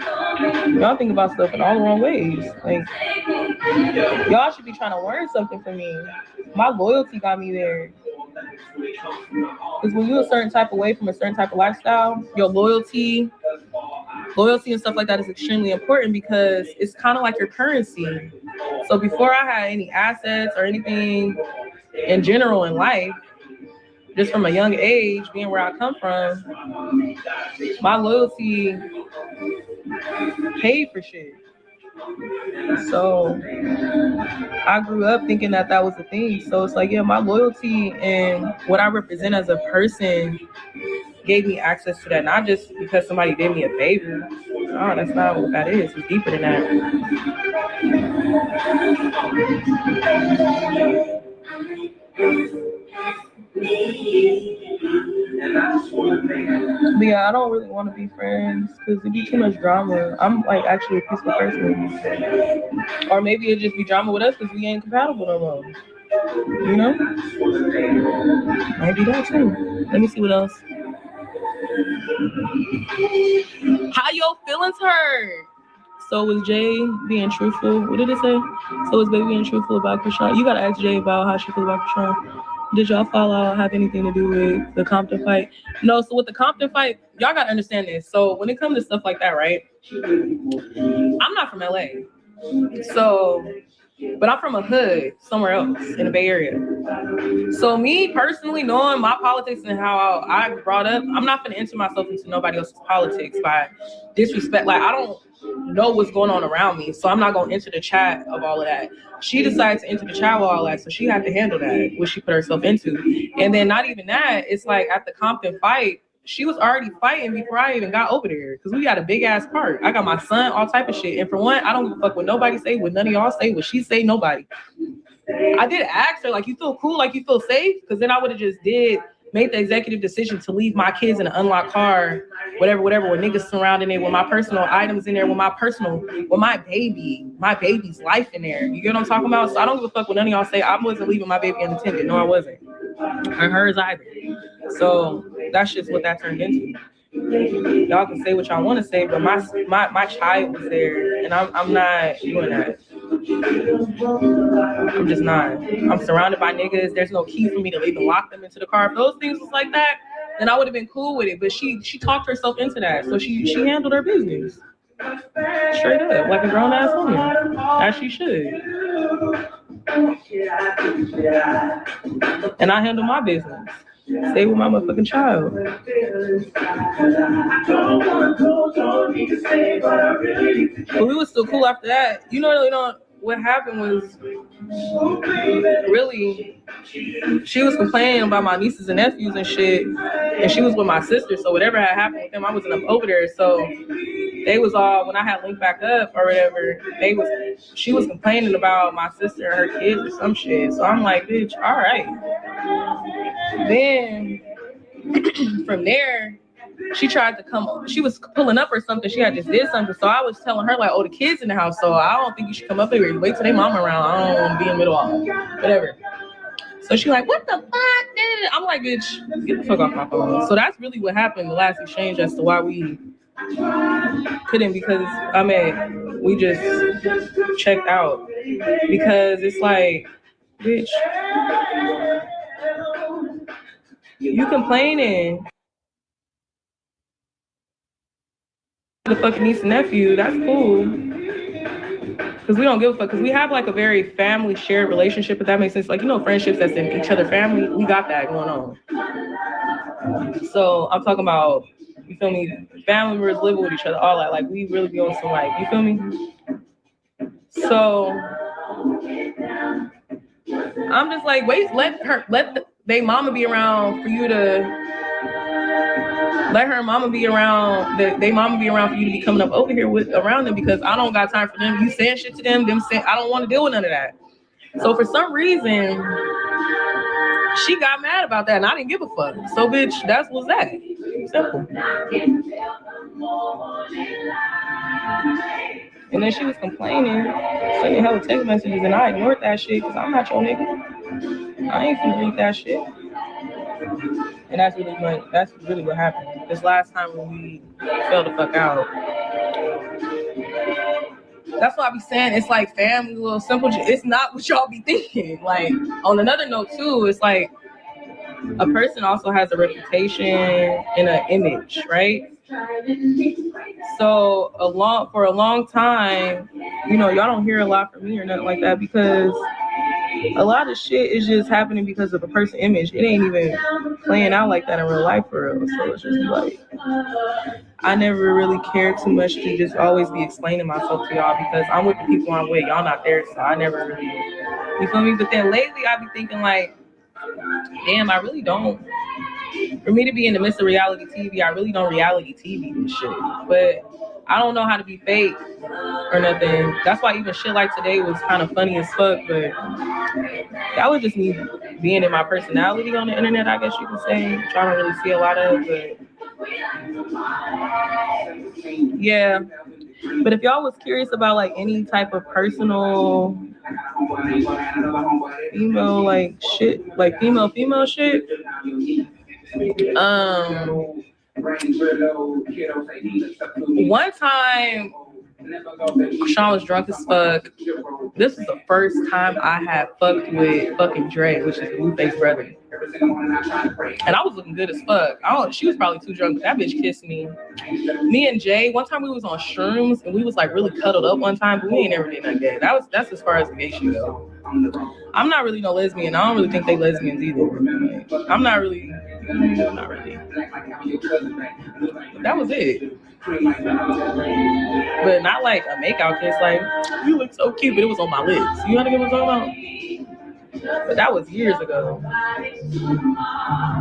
Y'all think about stuff in all the wrong ways. Like, y'all should be trying to learn something from me. My loyalty got me there. Because when you're a certain type of way from a certain type of lifestyle, your loyalty and stuff like that is extremely important because it's kind of like your currency. So before I had any assets or anything in general in life, just from a young age, being where I come from, my loyalty paid for shit. So I grew up thinking that was the thing. So it's like, yeah, my loyalty and what I represent as a person gave me access to that, not just because somebody did me a favor. No, that's not what that is. It's deeper than that. But yeah, I don't really want to be friends because it'd be too much drama. I'm like actually a peaceful person. Or maybe it'd just be drama with us because we ain't compatible no more. You know? Maybe that too. Let me see what else. How your feelings hurt? So was Jay being truthful? What did it say? So was Baby being truthful about Chrisean? You gotta ask Jay about how she feels about Chrisean. Did y'all fall out have anything to do with the Compton fight? No, so with the Compton fight, y'all gotta understand this. So when it comes to stuff like that, right? I'm not from LA. So, but I'm from a hood somewhere else in the Bay Area. So me personally, knowing my politics and how I brought up, I'm not gonna enter myself into nobody else's politics by disrespect. Like, I don't know what's going on around me, so I'm not gonna enter the chat of all of that. She decided to enter the chat with all that, so she had to handle that, what she put herself into. And then not even that, it's like at the Compton fight, she was already fighting before I even got over there because we got a big ass park. I got my son, all type of shit. And for one, I don't give a fuck what nobody say, what none of y'all say, what she say, nobody. I did ask her, like, you feel cool, like you feel safe? Because then I would have just made the executive decision to leave my kids in an unlocked car, whatever, with niggas surrounding it, with my personal items in there, with my baby's life in there. You get what I'm talking about? So I don't give a fuck what none of y'all say. I wasn't leaving my baby unattended. No, I wasn't. And hers either. So that's just what that turned into. Y'all can say what y'all want to say, but my child was there, and I'm not doing that. I'm just not. I'm surrounded by niggas. There's no key for me to even lock them into the car. If those things was like that, then I would have been cool with it. But she talked herself into that, so she handled her business straight up, like a grown ass woman, as she should. And I handle my business. Stay with my motherfucking child. But we was still cool after that. You know, what happened was really, she was complaining about my nieces and nephews and shit, and she was with my sister, so whatever had happened with them, I wasn't up over there. So they was all, when I had linked back up or whatever, she was complaining about my sister and her kids or some shit. So I'm like, bitch, all right. Then from there, she tried to come, she was pulling up or something. She had just did something. So I was telling her, like, oh, the kids in the house, so I don't think you should come up here. Wait till their mom around. I don't want to be in the middle of whatever. So she like, what the fuck? I'm like, bitch, get the fuck off my phone. So that's really what happened, the last exchange, as to why we couldn't, because I mean, we just checked out. Because it's like, bitch, you complaining. The fucking niece and nephew, that's cool. Because we don't give a fuck. Because we have like a very family shared relationship, if that makes sense. Like, you know, friendships that's in each other's family, we got that going on. So I'm talking about, you feel me, family members living with each other, all that. Like, we really be on some, like, you feel me? So I'm just like, wait, let they mama be around for you to let her mama be around. They mama be around for you to be coming up over here around them, because I don't got time for them. You saying shit to them saying I don't want to deal with none of that. So for some reason, she got mad about that, and I didn't give a fuck. So bitch, that's what's that. Simple. And then she was complaining, sending hella text messages, and I ignored that shit because I'm not your nigga. I ain't finna read that shit. And that's really what happened. This last time when we fell the fuck out. That's why I be saying it's like family, little simple. It's not what y'all be thinking. Like, on another note too, it's like a person also has a reputation and an image, right? So for a long time, y'all don't hear a lot from me or nothing like that, because a lot of shit is just happening because of a person's image. It ain't even playing out like that in real life for real. So it's just like, I never really cared too much to just always be explaining myself to y'all, because I'm with the people I'm with. Y'all not there, so I never really, you feel me? But then lately I be thinking like, damn, I really don't. For me to be in the midst of reality TV, I really don't reality TV this shit. But I don't know how to be fake or nothing. That's why even shit like today was kind of funny as fuck. But that was just me being in my personality on the internet, I guess you could say, which I don't really see a lot of. But yeah. But if y'all was curious about like any type of personal female like shit, like female shit, one time Sean was drunk as fuck. This was the first time I had fucked with fucking Dre, which is Blueface brother. And I was looking good as fuck. She was probably too drunk, but that bitch kissed me. Me and Jay, one time we was on shrooms and we was like really cuddled up one time, but we ain't never did nothing gay. That's as far as the gay shit go. I'm not really no lesbian. I don't really think they lesbians either. I'm not really. But that was it. But not like a makeout kiss, like, you look so cute, but it was on my lips. You know what I'm talking about? But that was years ago.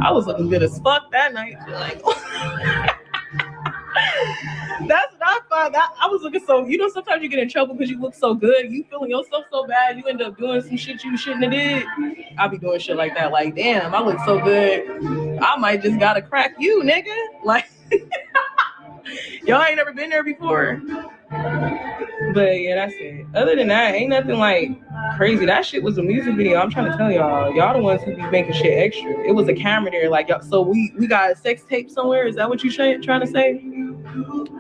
I was looking good as fuck that night. Like, that's not fun. I was looking so, sometimes you get in trouble because you look so good. You feeling yourself so bad, you end up doing some shit you shouldn't have did. I be doing shit like that. Like, damn, I look so good. I might just gotta crack you, nigga. Like, y'all ain't never been there before. But yeah, that's it. Other than that, ain't nothing like crazy. That shit was a music video. I'm trying to tell y'all the ones who be making shit extra. It was a camera there, like, y'all. So we got a sex tape somewhere. Is that what you trying to say?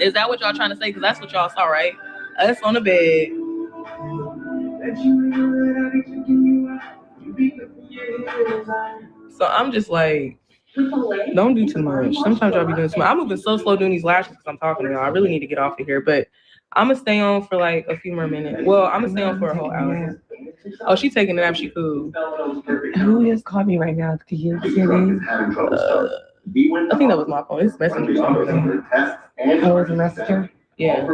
Is that what y'all trying to say? Because that's what y'all saw, right? Us on the bed. So I'm just like, don't do too much. Sometimes y'all be doing too much. I'm moving so slow doing these lashes because I'm talking to y'all. I really need to get off of here, but I'm gonna stay on for like a few more minutes. Well, I'm gonna stay on for a whole hour. Oh, she's taking a nap. She cool. Who just called me right now? Could you see your name? I think that was my phone. It's Messenger somewhere. Oh, it's a messenger? Yeah.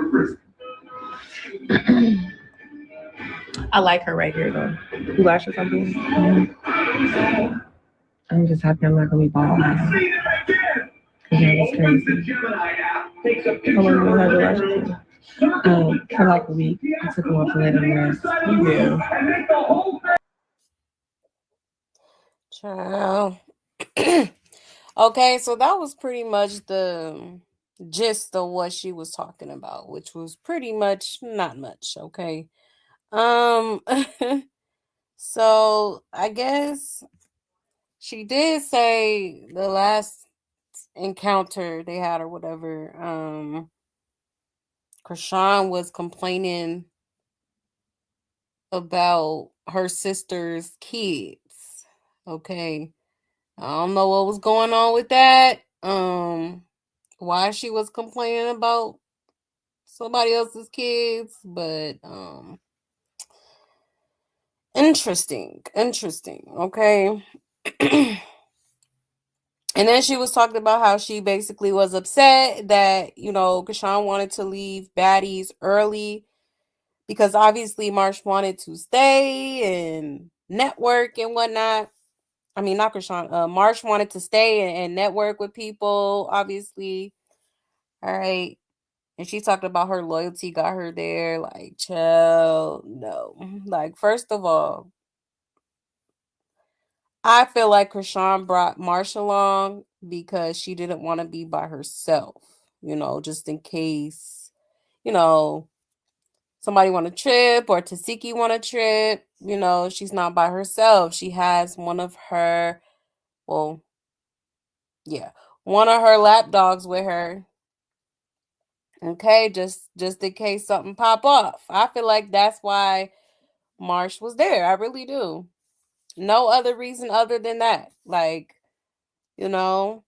I like her right here though. You lashes something? Mm-hmm. I'm just happy I'm not gonna be bald. That's crazy. How long you had your lashes? For like a week. I took them off to let them rest. Yeah. Ciao. Okay, so that was pretty much the gist of what she was talking about, which was pretty much not much. Okay. So I guess she did say the last encounter they had or whatever, Chrisean was complaining about her sister's kids. Okay. I don't know what was going on with that. Why she was complaining about somebody else's kids, but interesting. Okay. And then she was talking about how she basically was upset that, Chrisean wanted to leave Baddies early because obviously Marsh wanted to stay and network and whatnot. I mean, not Chrisean. Marsh wanted to stay and network with people, obviously. All right. And she talked about her loyalty got her there. Like, chill. No. Like, first of all, I feel like Chrisean brought Marsh along because she didn't want to be by herself, just in case, you know, somebody want a trip or Tasiki want a trip, she's not by herself. She has well, yeah, one of her lap dogs with her. Okay, just in case something pop off. I feel like that's why Marsh was there. I really do. No other reason other than that. Like, you know,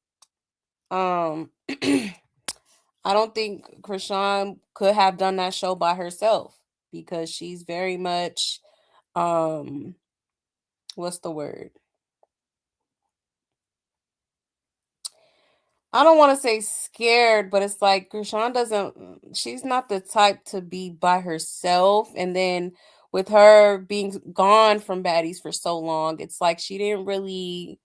um I don't think Chrisean could have done that show by herself because she's very much what's the word? I don't want to say scared, but it's like she's not the type to be by herself. And then with her being gone from baddies for so long, it's like she didn't really,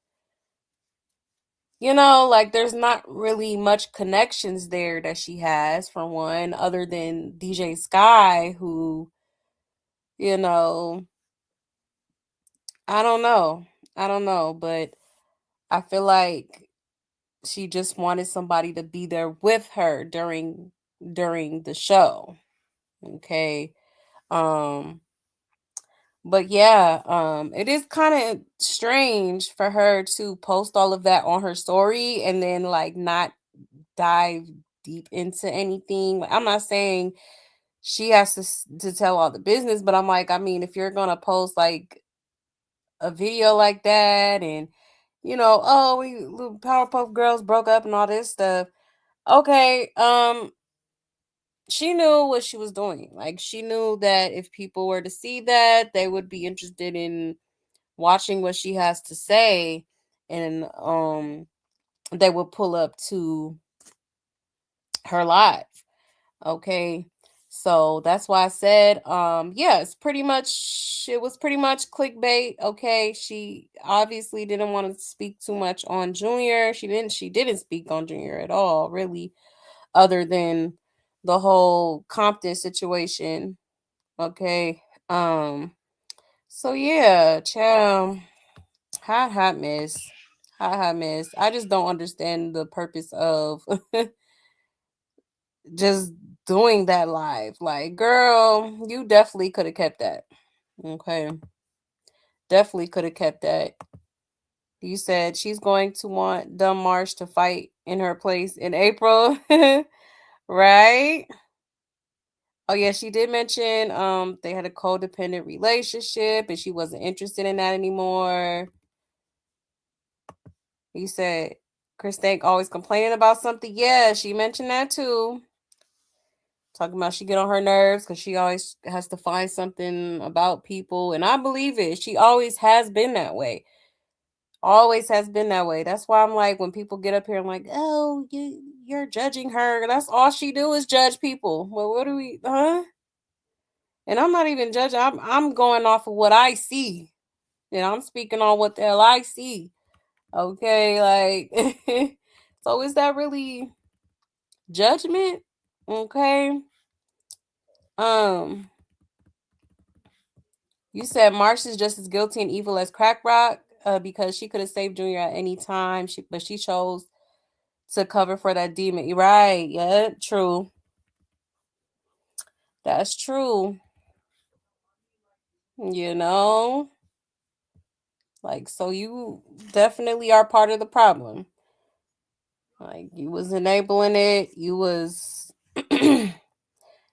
like there's not really much connections there that she has, for one, other than DJ Sky, who, you know, I don't know. I don't know, but I feel like she just wanted somebody to be there with her during the show. Okay. Um but yeah, it is kind of strange for her to post all of that on her story and then like not dive deep into anything. Like, I'm not saying she has to tell all the business, but I'm like, I mean, if you're going to post like a video like that and oh, we little Powerpuff Girls broke up and all this stuff. Okay, she knew what she was doing. Like she knew that if people were to see that, they would be interested in watching what she has to say, and they would pull up to her live. Okay. So that's why I said, yeah, it was pretty much clickbait. Okay. She obviously didn't want to speak too much on Junior. She didn't speak on Junior at all, really, other than the whole Compton situation. Okay. So yeah, child, hot mess. Hot mess. I just don't understand the purpose of just doing that live. Like, girl, you definitely could have kept that. Okay. Definitely could have kept that. You said she's going to want Dumb Marsh to fight in her place in April. Right? Oh yeah, she did mention they had a codependent relationship and she wasn't interested in that anymore. You said Chris Thank always complaining about something. Yeah, she mentioned that too. Talking about she get on her nerves because she always has to find something about people. And I believe it. She always has been that way. Always has been that way. That's why I'm like, when people get up here, I'm like, oh, you're judging her. That's all she do is judge people. Well, what do we, huh? And I'm not even judging. I'm going off of what I see. I'm speaking on what the hell I see. Okay, like, so is that really judgment? Okay. Um, you said Marsh is just as guilty and evil as Crack Rock, because she could have saved Junior at any time, but she chose to cover for that demon. You're right. Yeah, true. That's true. You know, like, so you definitely are part of the problem. Like, you was enabling it. You was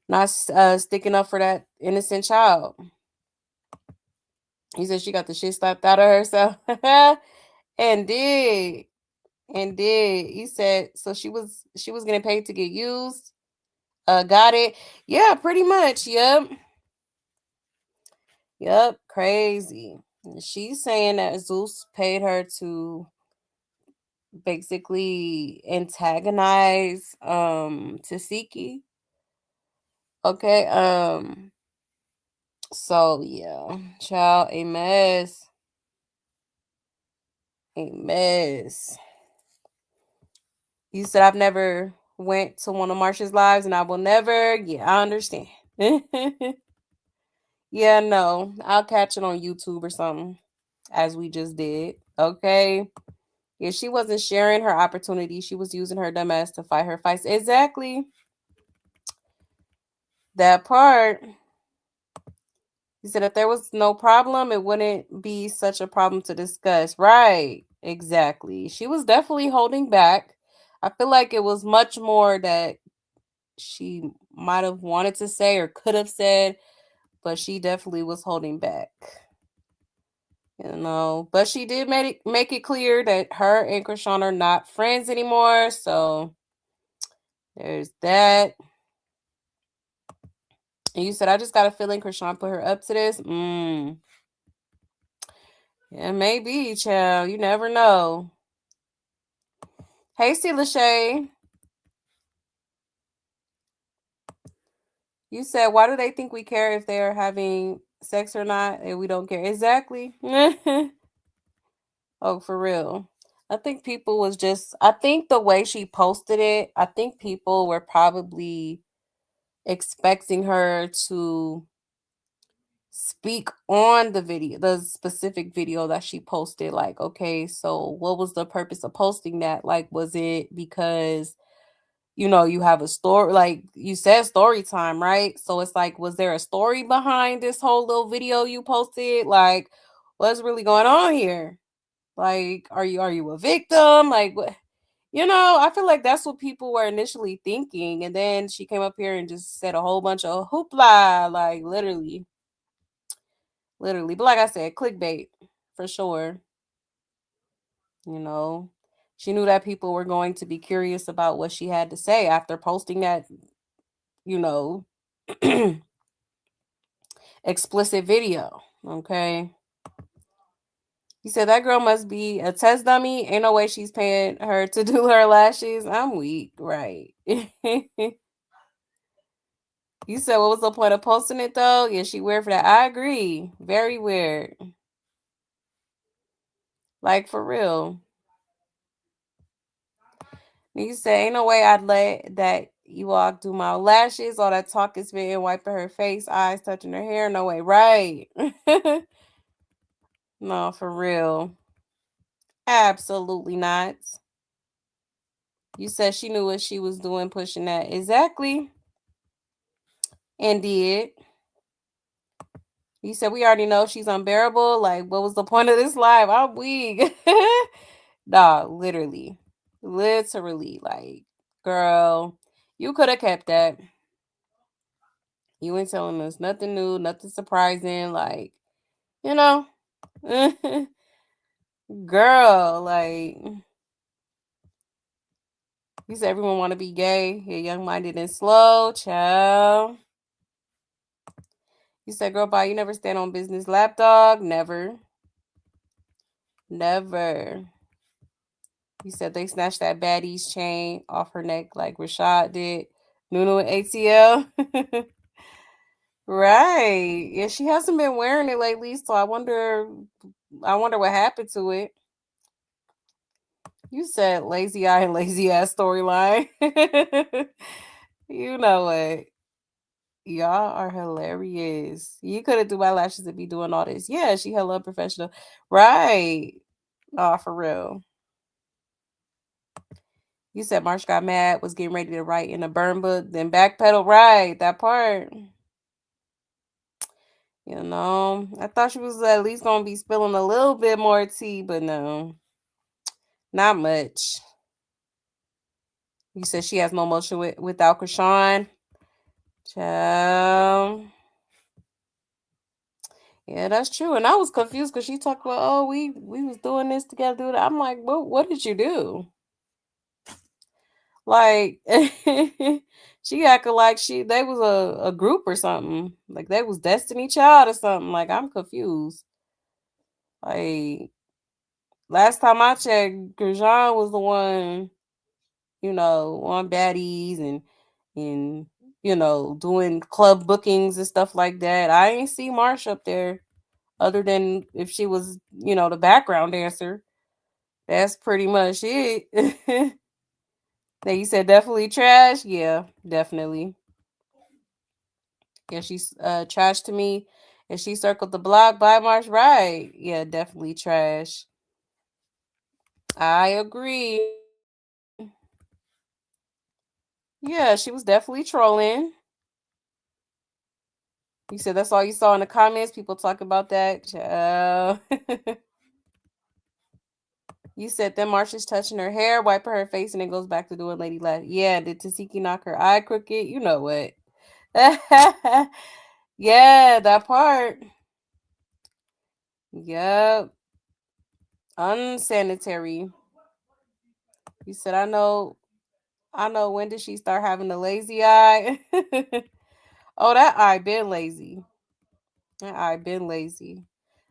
not sticking up for that innocent child. He said she got the shit slapped out of herself. and did. And did. He said so she was getting paid to get used. Got it. Yeah, pretty much. Yep. Yep. Crazy. She's saying that Zeus paid her to basically antagonize Tasiki. Okay. So yeah, child, a mess. A mess. You said I've never went to one of Marsh's lives and I will never. Yeah, I understand. Yeah, no. I'll catch it on YouTube or something, as we just did. Okay. Yeah, she wasn't sharing her opportunity. She was using her dumb ass to fight her fights. Exactly. That part. He said if there was no problem, it wouldn't be such a problem to discuss. Right. Exactly. She was definitely holding back. I feel like it was much more that she might have wanted to say or could have said, but she definitely was holding back. But she did make it clear that her and Chrisean are not friends anymore. So there's that. And you said I just got a feeling Chrisean put her up to this. Yeah, maybe, child. You never know. Hey, C. Lachey. You said, why do they think we care if they are having sex or not? And we don't care. Exactly. Oh, for real. I think the way she posted it, I think people were probably expecting her to speak on the specific video that she posted. Like, okay, so what was the purpose of posting that? Like, was it because you have a story, like you said, story time, right? So it's like, was there a story behind this whole little video you posted? Like, what's really going on here? Like, are you a victim? Like, what? I feel like that's what people were initially thinking, and then she came up here and just said a whole bunch of hoopla, like literally. But like I said, clickbait for sure. She knew that people were going to be curious about what she had to say after posting that, you know, explicit video. Okay. He said that girl must be a test dummy. Ain't no way she's paying her to do her lashes. I'm weak, right? You said what was the point of posting it though? Yeah, she weird for that. I agree. Very weird. Like for real. You say ain't no way I'd let that Ewok do my lashes. All that talk is spitting, wiping her face, eyes touching her hair. No way, right? No, for real. Absolutely not. You said she knew what she was doing, pushing that. Exactly. And did. You said we already know she's unbearable. Like, what was the point of this live? I'm weak. Nah, literally. Literally. Like, girl, you could have kept that. You ain't telling us nothing new, nothing surprising. Like, girl, like, you said everyone want to be gay. You're young-minded and slow, child. You said, girl, bye. You never stand on business, lapdog. Never. Never. You said they snatched that baddie's chain off her neck like Rashad did. Nunu and ATL. Right. Yeah, she hasn't been wearing it lately, so I wonder what happened to it. You said lazy eye and lazy ass storyline. You know what? Y'all are hilarious. You couldn't do my lashes and be doing all this. Yeah, she hella unprofessional. Right. Oh, for real. You said Marsh got mad, was getting ready to write in a burn book, then backpedal. Right, that part. I thought she was at least going to be spilling a little bit more tea, but no. Not much. You said she has no motion without Chrisean. Child. Yeah, that's true. And I was confused because she talked about, oh, we was doing this together. I'm like, well, what did you do? Like, she acted like they was a group or something. Like they was Destiny Child or something. Like, I'm confused. Like, last time I checked, Chrisean was the one, on baddies and doing club bookings and stuff like that. I ain't see Marsh up there other than if she was, the background dancer. That's pretty much it. Then you said definitely trash. Yeah, definitely. Yeah, she's trash to me. And she circled the block by Marsh. Right. Yeah, definitely trash. I agree. Yeah, she was definitely trolling. You said that's all you saw in the comments. People talk about that. You said then Marsh is touching her hair, wiping her face, and it goes back to doing Lady Lash. Yeah, did Tasiki knock her eye crooked? You know what? Yeah, that part. Yep. Unsanitary. You said I know when did she start having the lazy eye? Oh, that eye been lazy. That eye been lazy.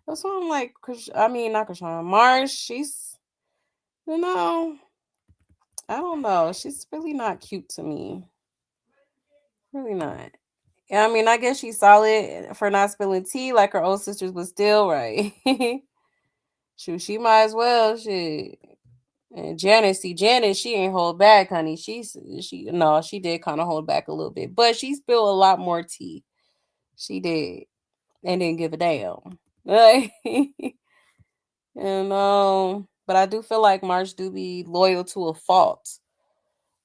That's why I'm like, not Chrisean. Marsh, she's, you know, I don't know. She's really not cute to me. Really not. Yeah, I mean, I guess she's solid for not spilling tea like her old sisters, but still, right? Shoot, she might as well. Shit. And Janet, she ain't hold back, honey. She did kind of hold back a little bit, but she spilled a lot more tea. She did, and didn't give a damn. Like, but I do feel like Marsh do be loyal to a fault.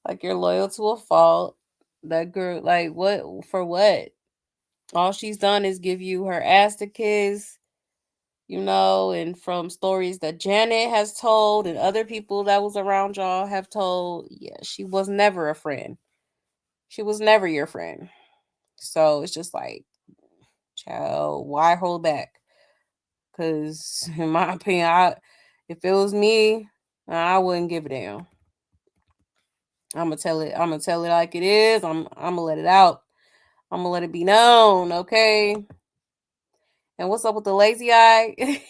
Like you're loyal to a fault. That girl, like, what for? What? All she's done is give you her ass to kiss. And from stories that Janet has told and other people that was around y'all have told, yeah, she was never a friend. She was never your friend. So it's just like, child, why hold back? Because in my opinion, if it was me, I wouldn't give a damn. I'm gonna tell it. I'm gonna tell it like it is. I'm gonna let it out. I'm gonna let it be known, okay? And what's up with the lazy eye?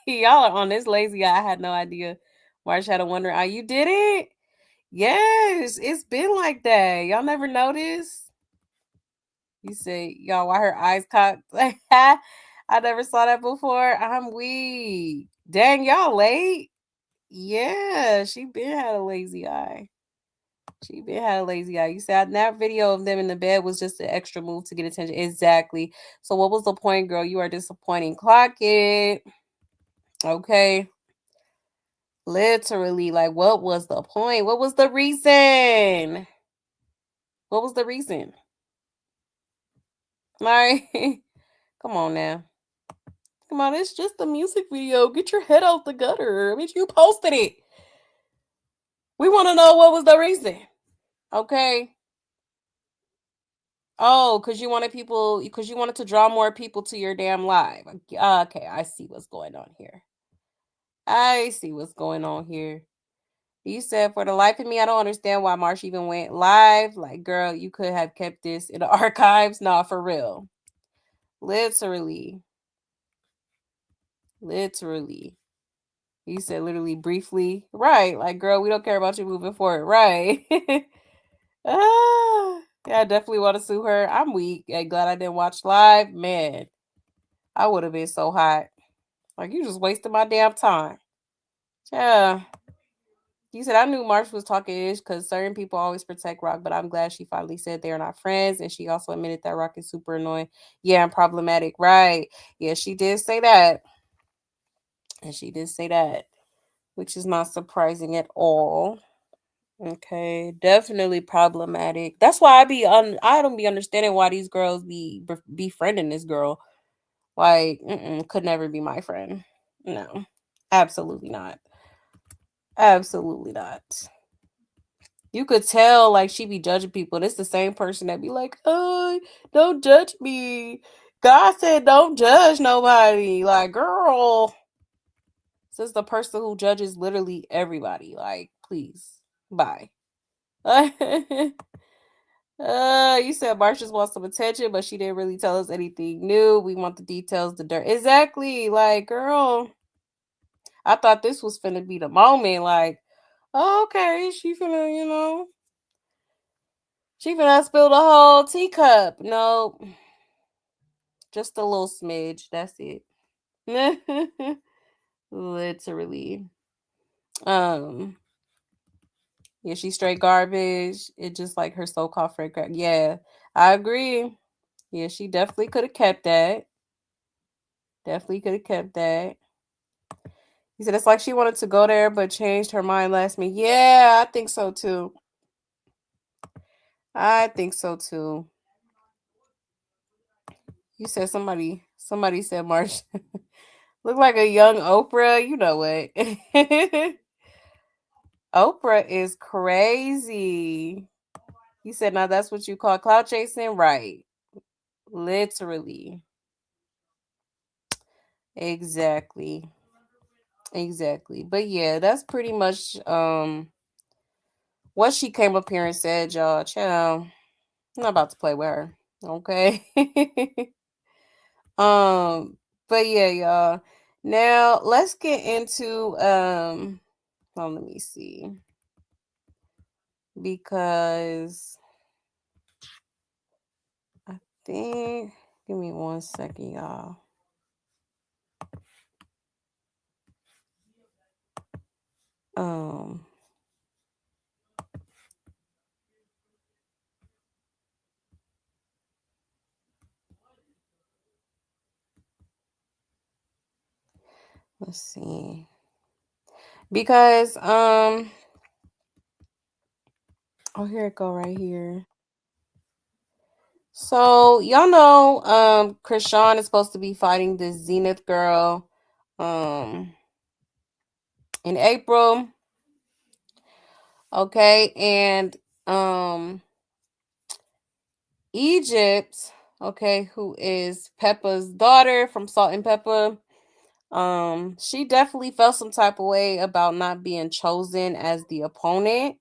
Y'all are on this lazy eye. I had no idea. Marsh had a wonder eye. You did it? Yes, it's been like that. Y'all never noticed? You say, y'all, why her eyes cocked? I never saw that before. I'm weak. Dang, y'all late. Yeah, she been had a lazy eye. She been had a lazy eye. You said that video of them in the bed was just an extra move to get attention. Exactly. So what was the point, girl? You are disappointing. Clock it. Okay. Literally, like, what was the point? What was the reason? What was the reason? Like, come on now. Come on, it's just a music video. Get your head out the gutter. I mean, you posted it. We want to know what was the reason. Okay. Oh, because you wanted to draw more people to your damn live. Okay, I see what's going on here. You said, for the life of me, I don't understand why Marsh even went live. Like, girl, you could have kept this in the archives. Nah, for real. Literally. You said literally briefly. Right. Like, girl, we don't care about you moving forward. Right. Yeah, I definitely want to sue her. I'm weak. I'm glad I didn't watch live. Man, I would have been so hot. Like, you just wasted my damn time. Yeah. You said, I knew Marsh was talking ish because certain people always protect Rock, but I'm glad she finally said they're not friends. And she also admitted that Rock is super annoying. Yeah, and problematic. Right. Yeah, she did say that. Which is not surprising at all. Okay, definitely problematic. That's why I don't be understanding why these girls be befriending this girl. Like, could never be my friend. No, absolutely not. Absolutely not. You could tell, like, she be judging people. It's the same person that be like, oh, don't judge me. God said don't judge nobody. Like, girl. This is the person who judges literally everybody. Like, please. Bye. You said Marsh just wants some attention, but she didn't really tell us anything new. We want the details, the dirt. Exactly. Like, girl, I thought this was finna be the moment. Like, oh, okay, she finna, she finna spill the whole teacup. No, just a little smidge. That's it. Literally. Yeah, she's straight garbage. It's just like her so-called friend. Yeah, I agree. Yeah, she definitely could have kept that. Definitely could have kept that. He said it's like she wanted to go there, but changed her mind last minute. Yeah, I think so too. I think so too. You said somebody said Marsh look like a young Oprah. You know what? Oprah is crazy. He said, now that's what you call cloud chasing? Right. Literally. Exactly. Exactly. But yeah, that's pretty much what she came up here and said, y'all. Child, I'm not about to play with her. Okay. But yeah, y'all. Now let's get into let me see. Because I think give me 1 second, y'all. Let's see. Because oh, here it go right here. So y'all know Chrisean is supposed to be fighting this Zenith girl in April. Okay, and Egypt, okay, who is Peppa's daughter from Salt and Peppa. She definitely felt some type of way about not being chosen as the opponent.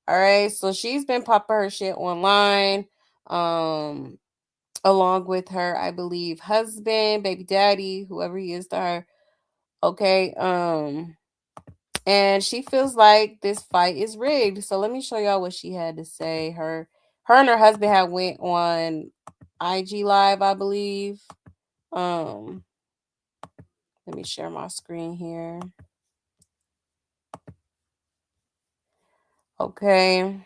All right, so she's been popping her shit online, along with her, I believe, husband, baby daddy, whoever he is to her. Okay, and she feels like this fight is rigged. So let me show y'all what she had to say. Her and her husband had went on IG Live, I believe. Let me share my screen here. Okay.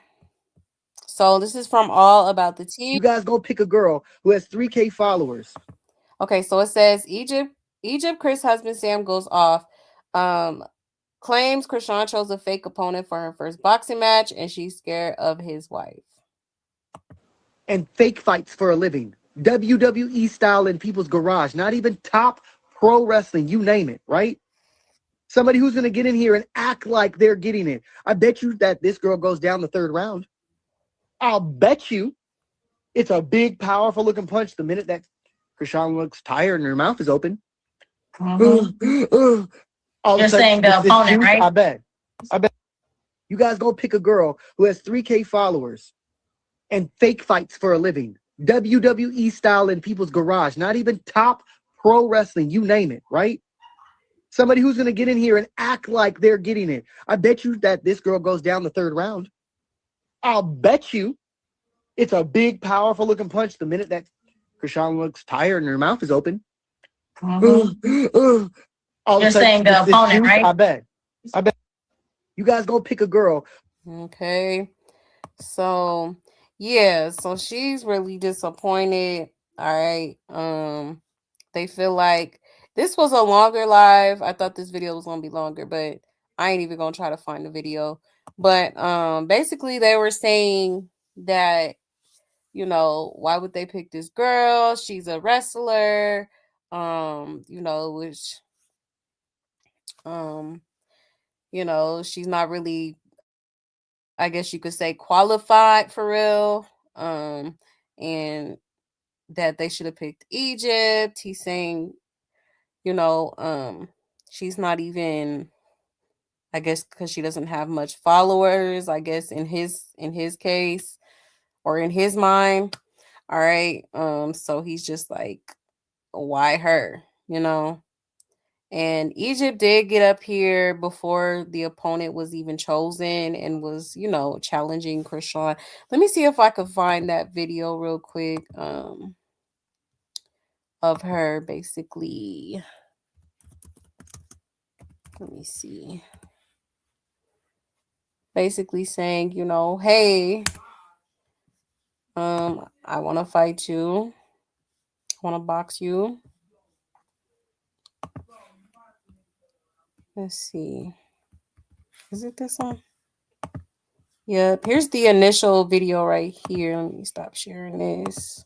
So this is from All About the Tea. You guys go pick a girl who has 3K followers. Okay, so it says Egypt, Chris husband Sam goes off. Claims Chrisean chose a fake opponent for her first boxing match and she's scared of his wife. And fake fights for a living. WWE style in people's garage. Not even top pro wrestling, you name it, right? Somebody who's going to get in here and act like they're getting it. I bet you that this girl goes down the 3rd round. I'll bet you it's a big, powerful looking punch the minute that Chrisean looks tired and her mouth is open. Mm-hmm. All You're of a sudden, saying the opponent, juice, right? I bet. You guys go pick a girl who has 3K followers and fake fights for a living. WWE style in people's garage. Not even top pro wrestling, you name it, right? Somebody who's going to get in here and act like they're getting it. I bet you that this girl goes down the 3rd round. I'll bet you it's a big, powerful looking punch the minute that Chrisean looks tired and her mouth is open. Mm-hmm. All of You're a sudden, saying the opponent, juice, right? I bet. You guys go pick a girl. Okay. So yeah, so she's really disappointed. All right. They feel like this was a longer live. I thought this video was gonna be longer, but I ain't even gonna try to find the video. But basically they were saying that, you know, why would they pick this girl? She's a wrestler. You know, which you know, she's not really, I guess you could say, qualified for real. And that they should have picked Egypt. He's saying, you know, she's not even, I guess, because she doesn't have much followers, I guess, in his case or in his mind. All right. So he's just like, why her? You know? And Egypt did get up here before the opponent was even chosen and was, you know, challenging Chrisean. Let me see if I could find that video real quick. Of her basically. Let me see. basically saying, you know, hey, I want to fight you. I want to box you. Let's see. Is it this one? Yep. Here's the initial video right here. Let me stop sharing this.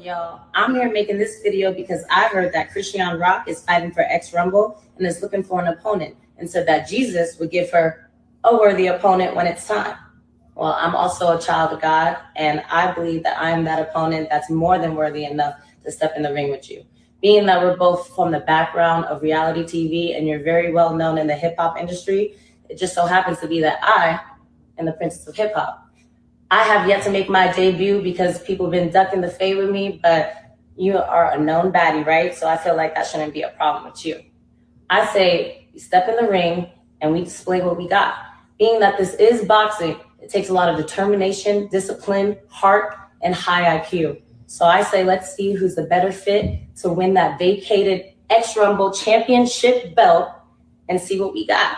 Y'all, I'm here making this video because I heard that Chrisean Rock is fighting for X Rumble and is looking for an opponent, and said that Jesus would give her a worthy opponent when it's time. Well, I'm also a child of God, and I believe that I am that opponent that's more than worthy enough to step in the ring with you. Being that we're both from the background of reality TV and you're very well known in the hip hop industry, it just so happens to be that I am the princess of hip hop. I have yet to make my debut because people have been ducking the fade with me, but you are a known baddie, right? So I feel like that shouldn't be a problem with you. I say we step in the ring and we display what we got. Being that this is boxing, it takes a lot of determination, discipline, heart, and high IQ. So I say let's see who's the better fit to win that vacated X Rumble championship belt and see what we got.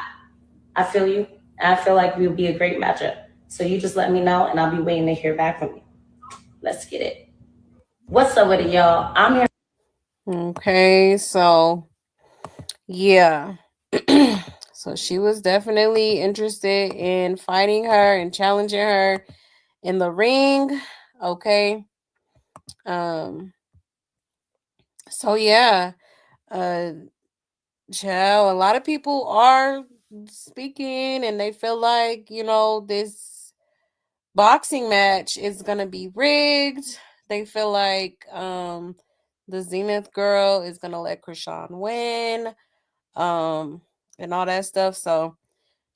I feel you. And I feel like we'll be a great matchup. So you just let me know, and I'll be waiting to hear back from you. Let's get it. What's up with it, y'all? I'm here. Okay, so yeah. So she was definitely interested in fighting her and challenging her in the ring. Okay. So yeah. Child, a lot of people are speaking and they feel like, you know, this boxing match is gonna be rigged. They feel like the Zenith girl is gonna let Chrisean win. And all that stuff. So,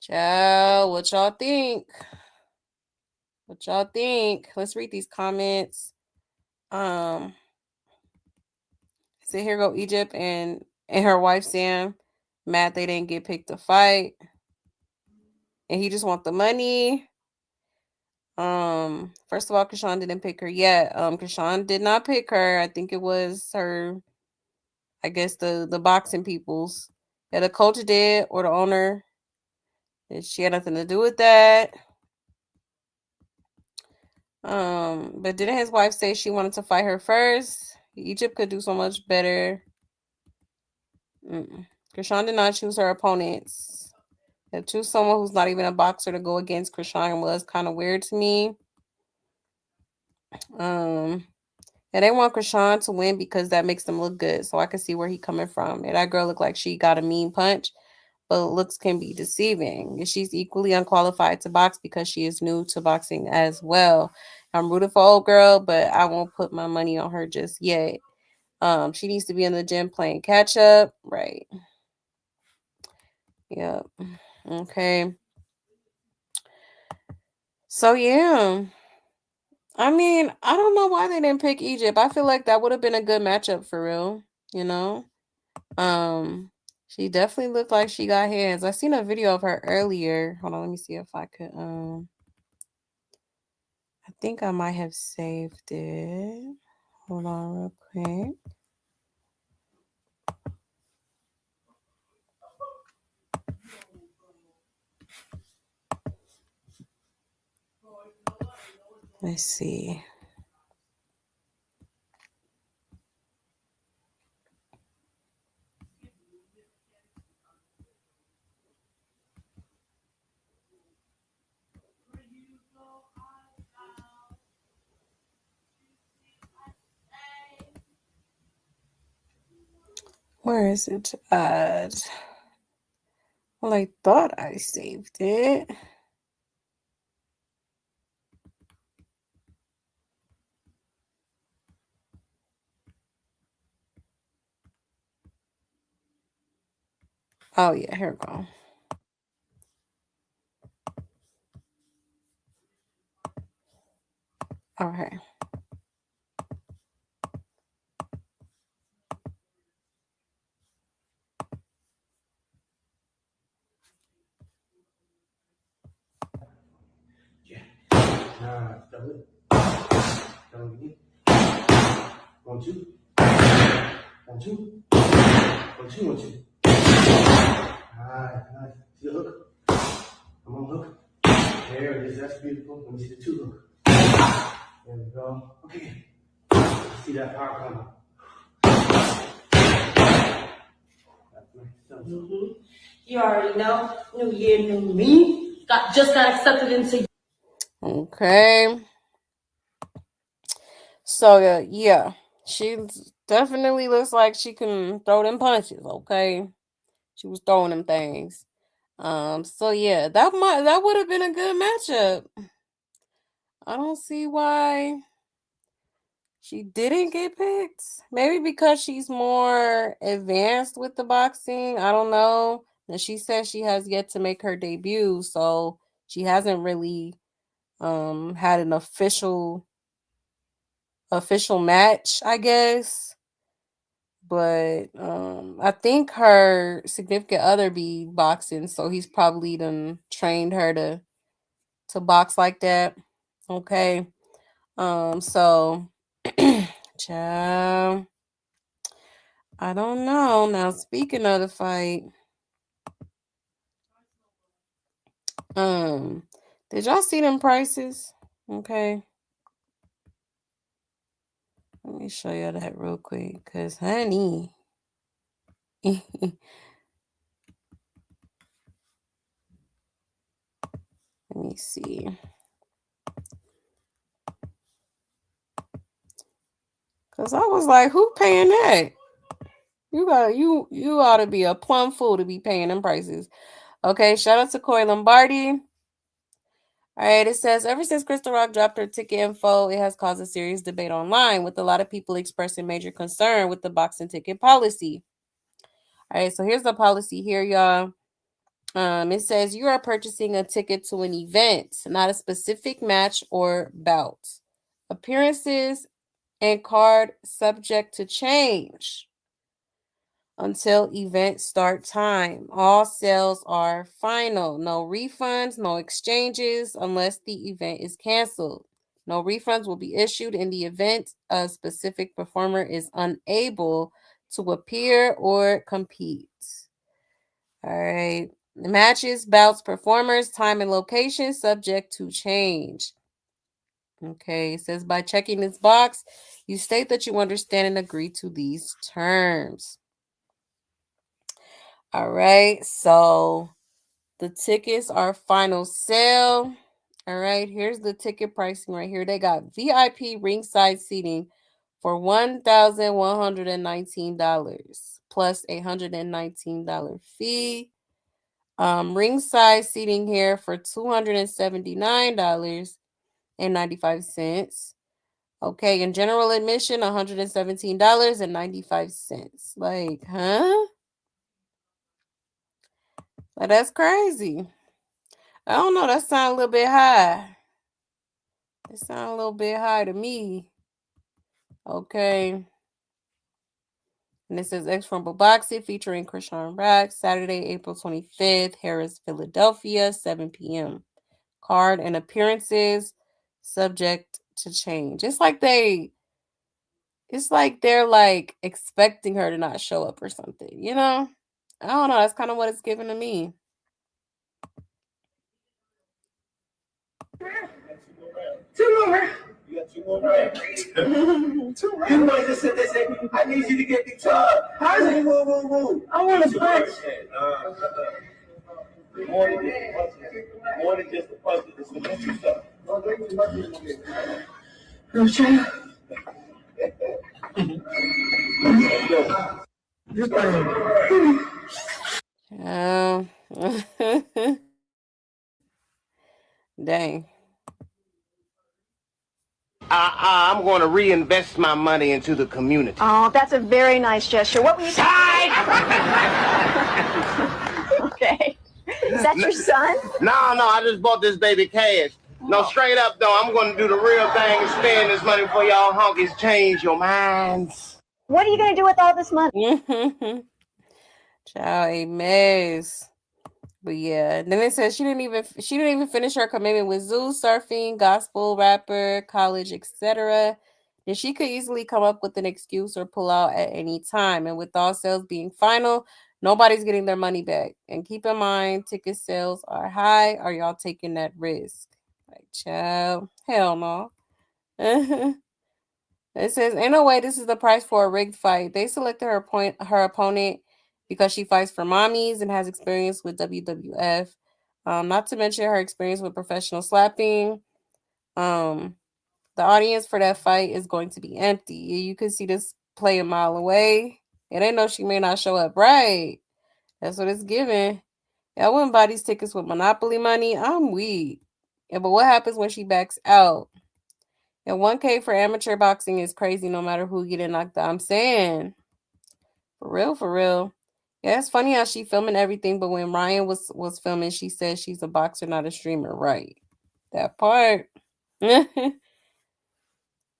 child, what y'all think? What y'all think? Let's read these comments. So here go Egypt and her wife Sam mad they didn't get picked to fight. And he just want the money. First of all, Chrisean didn't pick her yet. Chrisean did not pick her. I think it was her, I guess the boxing peoples. Yeah, the coach did, or the owner. She had nothing to do with that. But didn't his wife say she wanted to fight her first? Egypt could do so much better. Chrisean did not choose her opponents. To choose someone who's not even a boxer to go against Chrisean was kind of weird to me. And they want Chrisean to win because that makes them look good. So I can see where he coming from. And that girl looked like she got a mean punch, but looks can be deceiving. And she's equally unqualified to box because she is new to boxing as well. I'm rooting for old girl, but I won't put my money on her just yet. She needs to be in the gym playing catch up. Right. Yep. Okay. So yeah. I mean, I don't know why they didn't pick Egypt. I feel like that would have been a good matchup for real, you know? She definitely looked like she got hands. I seen a video of her earlier. Hold on, let me see if I could I think I might have saved it. Hold on real quick. Let's see. Where is it? Well, I thought I saved it. Oh yeah, here we go. Okay. 1, 2. 1, 2, 1, 2. Alright, nice. See the hook? I'm on the hook. There it is. That's beautiful. Let me see the 2 hook. There we go. Okay. See that power coming. Mm-hmm. You already know. New year, new me. Just got accepted into. Okay. So yeah, she definitely looks like she can throw them punches. Okay, she was throwing them things. So yeah, that would have been a good matchup. I don't see why she didn't get picked. Maybe because she's more advanced with the boxing. I don't know. And she says she has yet to make her debut, so she hasn't really had an official match, I guess. But I think her significant other be boxing, so he's probably done trained her to box like that. Okay. So child, I don't know. Now speaking of the fight, did y'all see them prices? Okay. Let me show you that real quick, cause honey. Let me see. Cause I was like, who paying that? You ought to be a plum fool to be paying them prices. Okay, shout out to Coy Lombardi. All right, it says, ever since Chrisean Rock dropped her ticket info, it has caused a serious debate online, with a lot of people expressing major concern with the boxing ticket policy. All right, so here's the policy here, y'all. It says you are purchasing a ticket to an event, not a specific match or bout. Appearances and card subject to change until event start time. All sales are final. No refunds, no exchanges unless the event is canceled. No refunds will be issued in the event a specific performer is unable to appear or compete. All right. Matches, bouts, performers, time and location subject to change. Okay, it says by checking this box, you state that you understand and agree to these terms. All right, so the tickets are final sale. All right, here's the ticket pricing right here. They got VIP ringside seating for $1,119 plus $119 fee. Ringside seating here for $279.95. Okay, and general admission $117.95. Like, huh? Like, that's crazy. I don't know. That sounds a little bit high. It sounds a little bit high to me. Okay. And this is X Rumble Boxing featuring Chrisean Rock, Saturday, April 25th, Harris, Philadelphia, 7 p.m. Card and appearances subject to change. It's like they're like expecting her to not show up or something, you know? I don't know. That's kind of what it's giving to me. Two more. You got 2 more rounds. 2 rounds. You might just sit there and say, I need you to get the tub. How's it? Woo. I want to punch. More than just the punches. It's the mental stuff. No child. Dang. I'm going to reinvest my money into the community. Oh, that's a very nice gesture. What were you saying? Okay. Is that your son? No, I just bought this baby cash. No, straight up, though, I'm going to do the real thing and spend this money for y'all honkies. Change your minds. What are you going to do with all this money? Child, a mess. But yeah, then it says she didn't even finish her commitment with Zoo, surfing, gospel, rapper, college, etc. then she could easily come up with an excuse or pull out at any time. And with all sales being final, nobody's getting their money back. And keep in mind, ticket sales are high. Are y'all taking that risk? Like, child, hell no. It says, ain't no way this is the price for a rigged fight. They selected her opponent because she fights for mommies and has experience with WWF. Not to mention her experience with professional slapping. The audience for that fight is going to be empty. You could see this play a mile away. And they know she may not show up. Right. That's what it's giving. I wouldn't buy these tickets with Monopoly money. I'm weak. Yeah, but what happens when she backs out? And 1K for amateur boxing is crazy no matter who getting knocked out. I'm saying. For real, for real. Yeah, it's funny how she filming everything, but when Ryan was filming, she said she's a boxer, not a streamer. Right. That part.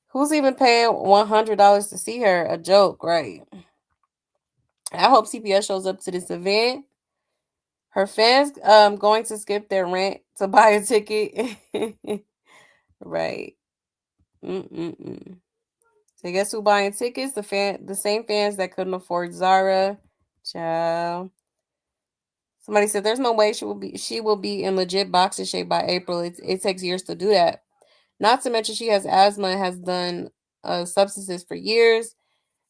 Who's even paying $100 to see her? A joke, right? I hope CPS shows up to this event. Her fans going to skip their rent to buy a ticket. Right. So guess who buying tickets? The same fans that couldn't afford Zara. Child. Somebody said there's no way she will be in legit boxing shape by April. It takes years to do that. Not to mention she has asthma and has done substances for years.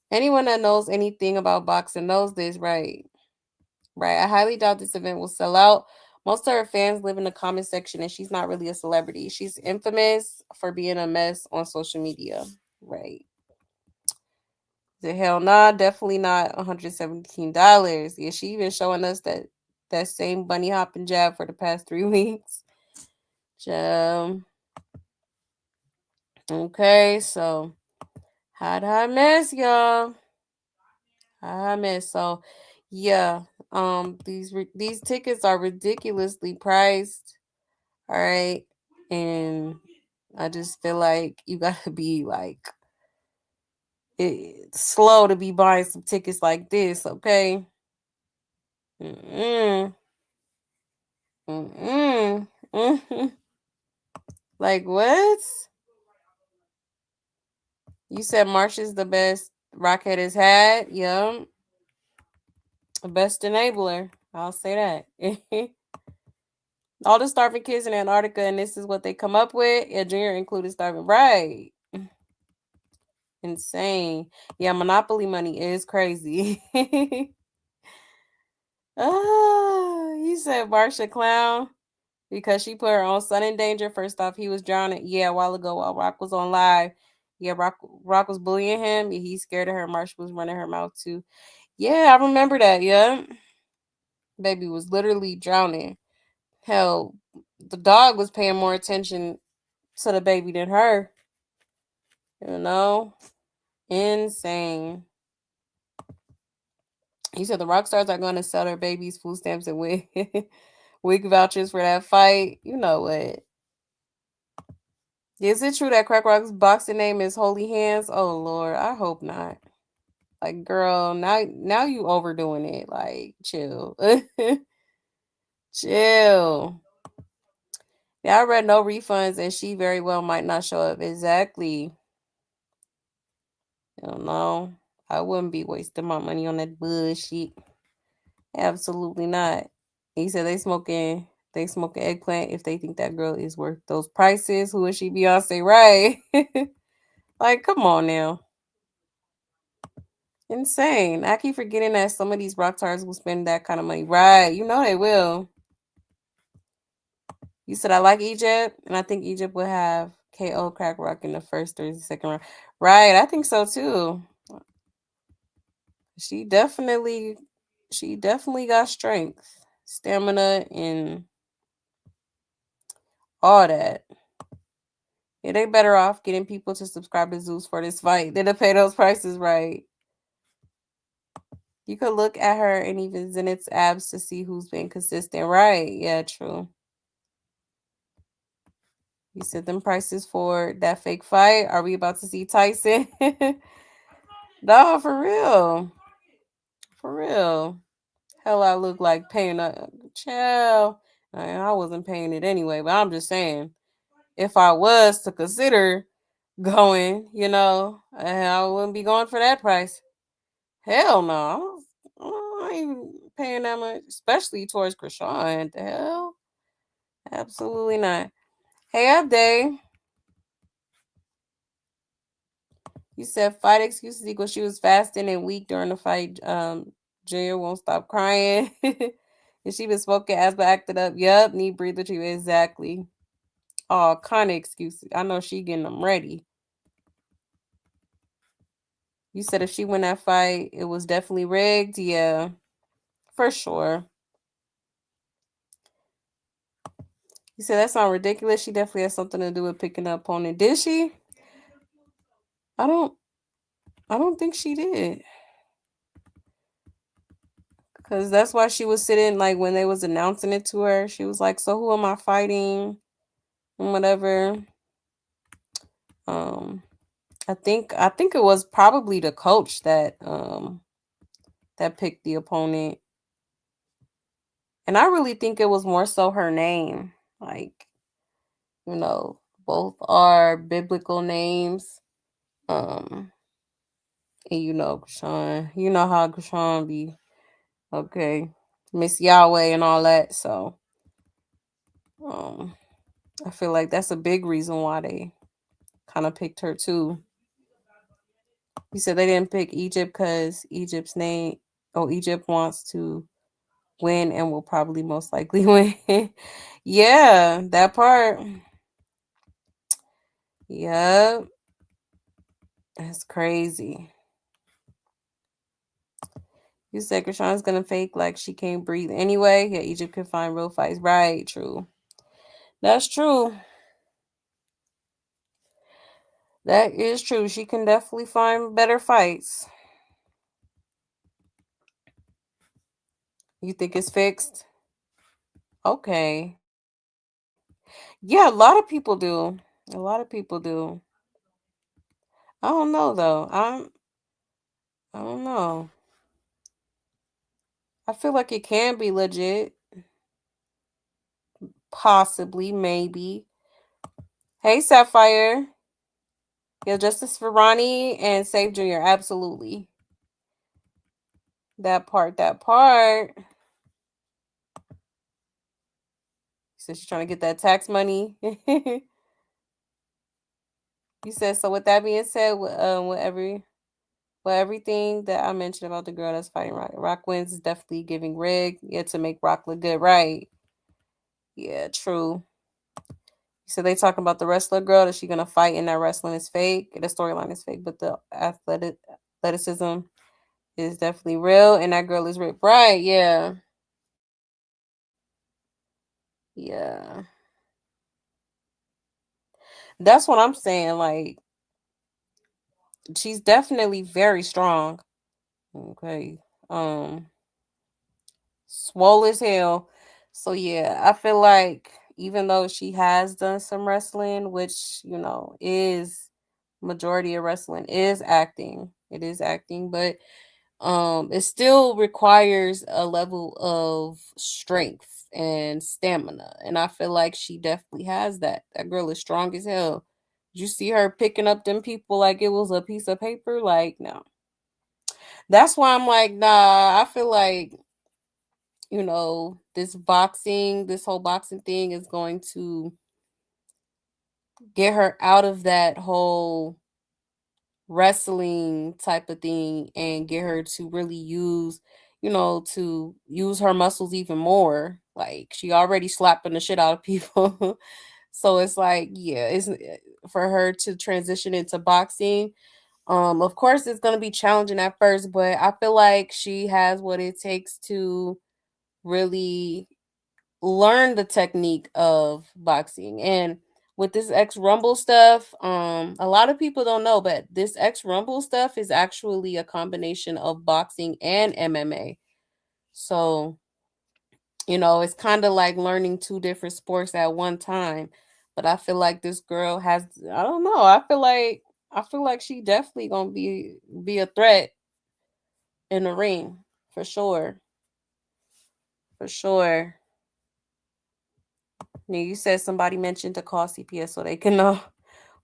Anyone that knows anything about boxing knows this, right? Right. I highly doubt this event will sell out. Most of her fans live in the comment section, and she's not really a celebrity. She's infamous for being a mess on social media. Right. The hell nah, definitely not $117. Yeah, she even showing us that same bunny hopping jab for the past 3 weeks. Okay, so hot mess, y'all. Hot mess. So yeah, these tickets are ridiculously priced. All right, and I just feel like you gotta be like slow to be buying some tickets like this. Okay. Like what? You said Marsh is the best Rockhead has had. Yeah. Best enabler. I'll say that. All the starving kids in Antarctica, and this is what they come up with. Yeah, Junior included starving. Right. Insane. Yeah, Monopoly money is crazy. You said Marsha Clown because she put her own son in danger. First off, he was drowning. Yeah, a while ago while Rock was on live. Yeah, Rock was bullying him. Yeah, he's scared of her. Marsh was running her mouth too. Yeah, I remember that. Yeah. Baby was literally drowning. Hell, the dog was paying more attention to the baby than her. You know? Insane. He said the rock stars are going to sell their babies food stamps and wig vouchers for that fight. You know what? Is it true that Crack Rock's boxing name is Holy Hands? Oh Lord, I hope not. Like, girl, now you overdoing it. Like, chill. Chill. Yeah, I read no refunds, and she very well might not show up. Exactly. I don't know. I wouldn't be wasting my money on that bullshit. Absolutely not. He said they smoking eggplant if they think that girl is worth those prices. Who is she? Beyonce, right? Like, come on now. Insane. I keep forgetting that some of these rock stars will spend that kind of money. Right. You know they will. You said I like Egypt, and I think Egypt will have KO Crack Rock in the first or the second round. Right. I think so too. She definitely got strength, stamina, and all that. Yeah, they better off getting people to subscribe to Zeus for this fight than to pay those prices, right? You could look at her and even Zenith's abs to see who's been consistent, right? Yeah, true. You said them prices for that fake fight. Are we about to see Tyson? No, for real. For real. Hell, I look like paying a chill. I wasn't paying it anyway, but I'm just saying, if I was to consider going, and I wouldn't be going for that price. Hell no. I ain't paying that much, especially towards Chrisean. The hell? Absolutely not. Hey, Upday. You said fight excuses equal she was fasting and weak during the fight. Junior won't stop crying. And she been smoking as but acted up. Yup, need breather treatment. Exactly. All kind of excuses. I know she getting them ready. You said if she win that fight, it was definitely rigged. Yeah, for sure. You said that sounds ridiculous. She definitely has something to do with picking the opponent. Did she? I don't think she did. Because that's why she was sitting, like, when they was announcing it to her, she was like, so who am I fighting? And whatever. I think it was probably the coach that picked the opponent. And I really think it was more so her name. Like, both are biblical names. And Chrisean, you know how Chrisean be, okay, Miss Yahweh and all that. So, I feel like that's a big reason why they kind of picked her too. You said they didn't pick Egypt because Egypt wants to win and will probably most likely win. Yeah, that part. Yep. That's crazy. You said Chrisean's gonna fake like she can't breathe anyway. Yeah, Egypt can find real fights. Right, true. That's true. That is true. She can definitely find better fights. You think it's fixed? Okay. Yeah, a lot of people do. A lot of people do. I don't know though. I don't know. I feel like it can be legit. Possibly, maybe. Hey, Sapphire. Yeah, justice for Ronnie and Save Junior. Absolutely. That part. So she's trying to get that tax money. You said, so with that being said, with everything that I mentioned about the girl that's fighting Rock wins is definitely giving rig. Yeah, to make Rock look good, right? Yeah, true. So they talking about the wrestler girl that she gonna fight in that wrestling is fake. The storyline is fake, but the athleticism is definitely real, and that girl is ripped. Right? Yeah. Yeah. That's what I'm saying. Like, she's definitely very strong. Okay. Swole as hell. So yeah, I feel like even though she has done some wrestling, which, is majority of wrestling is acting. It is acting, but it still requires a level of strength and stamina. And I feel like she definitely has that. That girl is strong as hell. Did you see her picking up them people like it was a piece of paper? Like, no. That's why I'm like, nah, I feel like, this whole boxing thing is going to get her out of that whole wrestling type of thing and get her to really use her muscles even more. Like, she already slapping the shit out of people. So it's like, yeah, it's for her to transition into boxing. Of course it's gonna be challenging at first, but I feel like she has what it takes to really learn the technique of boxing. And with this X Rumble stuff, a lot of people don't know, but this X Rumble stuff is actually a combination of boxing and MMA. So, it's kind of like learning two different sports at one time. But I feel like this girl has, I don't know, I feel like she definitely gonna be a threat in the ring for sure. For sure. Now, you said somebody mentioned to call CPS so they can know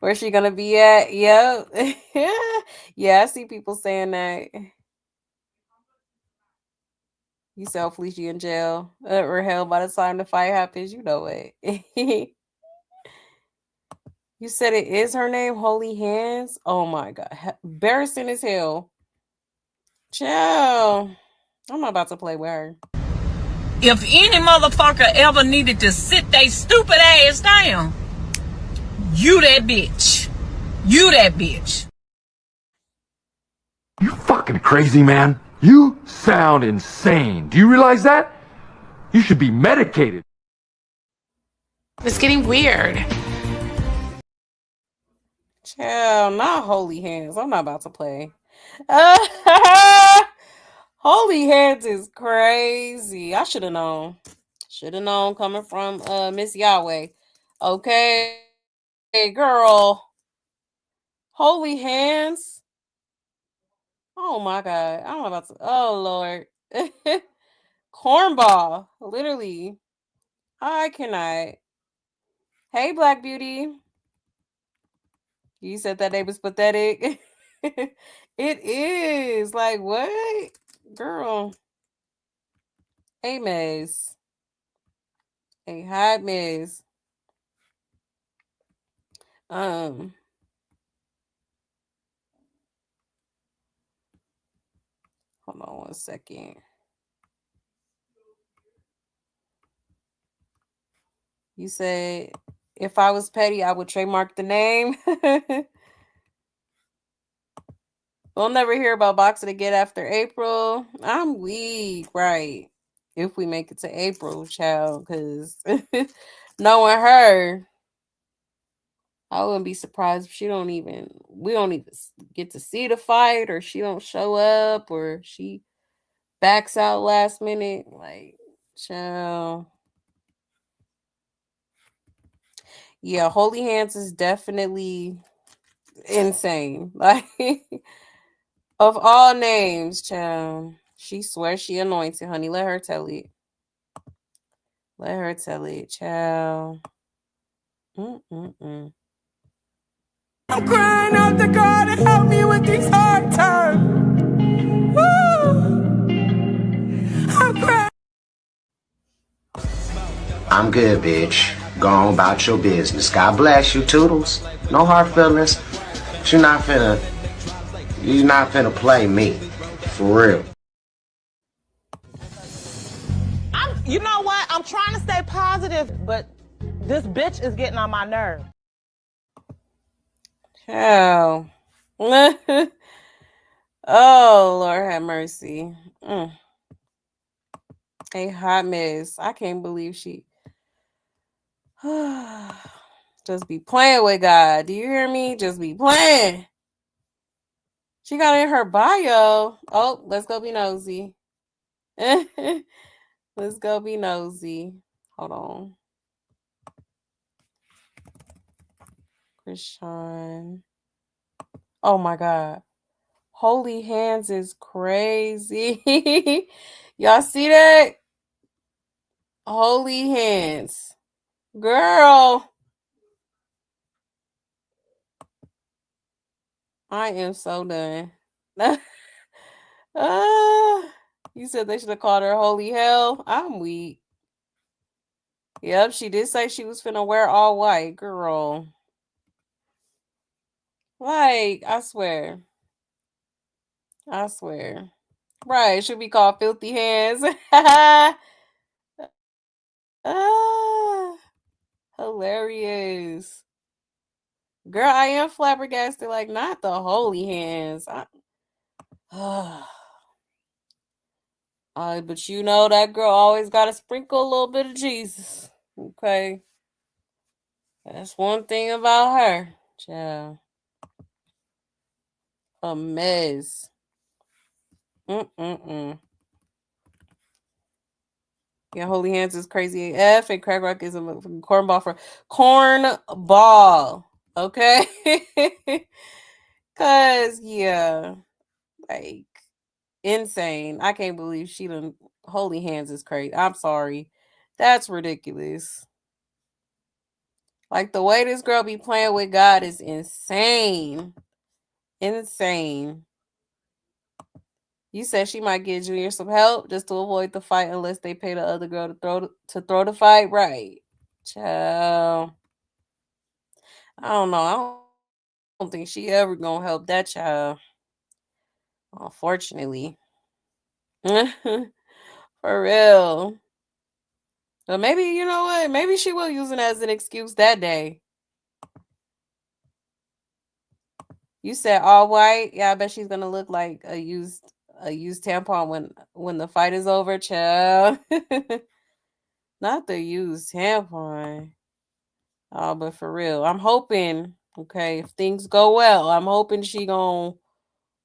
Where's she gonna be at? Yep. Yeah, I see people saying that. You sell Felicia in jail or hell by the time the fight happens. You know it. You said it is her name, Holy Hands? Oh my God. Embarrassing as hell. Chill. I'm not about to play with her. If any motherfucker ever needed to sit they stupid ass down, you that bitch. You that bitch. You fucking crazy, man. You sound insane. Do you realize that? You should be medicated. It's getting weird. Chill, not Holy Hands. I'm not about to play. Holy Hands is crazy. I should have known. Should have known coming from Miss Yahweh. Okay, hey, girl. Holy Hands. Oh my God. I'm about to. Oh Lord. Cornball. Literally. I cannot. Hey, Black Beauty. You said that name was pathetic. It is. Like, what? Girl. Hey, Miz. Hey, hi, Miz. Hold on one second. You said if I was petty, I would trademark the name. We'll never hear about boxing again after April. I'm weak, right? If we make it to April, child, because knowing her, I wouldn't be surprised if we don't even get to see the fight, or she don't show up, or she backs out last minute. Like, child. Yeah, Holy Hands is definitely insane. Like, of all names, child, she swears she anointed, honey. Let her tell it. Let her tell it, child. I'm crying out to God to help me with these hard times. Woo! I'm crying. I'm good, bitch. Go on about your business. God bless you, Toodles. No hard feelings. But you're not finna play me. For real. You know what? I'm trying to stay positive, but this bitch is getting on my nerve. Hell. Oh, Lord have mercy. A hot mess. I can't believe she just be playing with God. Do you hear me? Just be playing. She got in her bio. Oh, let's go be nosy. Let's go be nosy. Hold on. Chrisean. Oh my God. Holy Hands is crazy. Y'all see that? Holy Hands. Girl. I am so done. You said they should have called her Holy Hell. I'm weak. Yep, she did say she was finna wear all white, girl. Like, I swear. Right, it should be called Filthy Hands. Hilarious. Girl, I am flabbergasted. Like, not the Holy Hands. But you know that girl always got to sprinkle a little bit of Jesus. Okay. That's one thing about her. Child. A mess. Yeah, Holy Hands is crazy AF, and Crack Rock is a cornball for cornball. Okay? Cause yeah, like insane. I can't believe she done. Holy Hands is crazy. I'm sorry. That's ridiculous. Like the way this girl be playing with God is insane. Insane. You said she might give Junior some help just to avoid the fight unless they pay the other girl to throw the fight. Right. Child. I don't know. I don't think she ever gonna help that child. Unfortunately. For real. But maybe, you know what? Maybe she will use it as an excuse that day. You said all white. Yeah, I bet she's gonna look like a used tampon when the fight is over, child. Not the used tampon. Oh, but for real, I'm hoping. Okay, if things go well, I'm hoping she gonna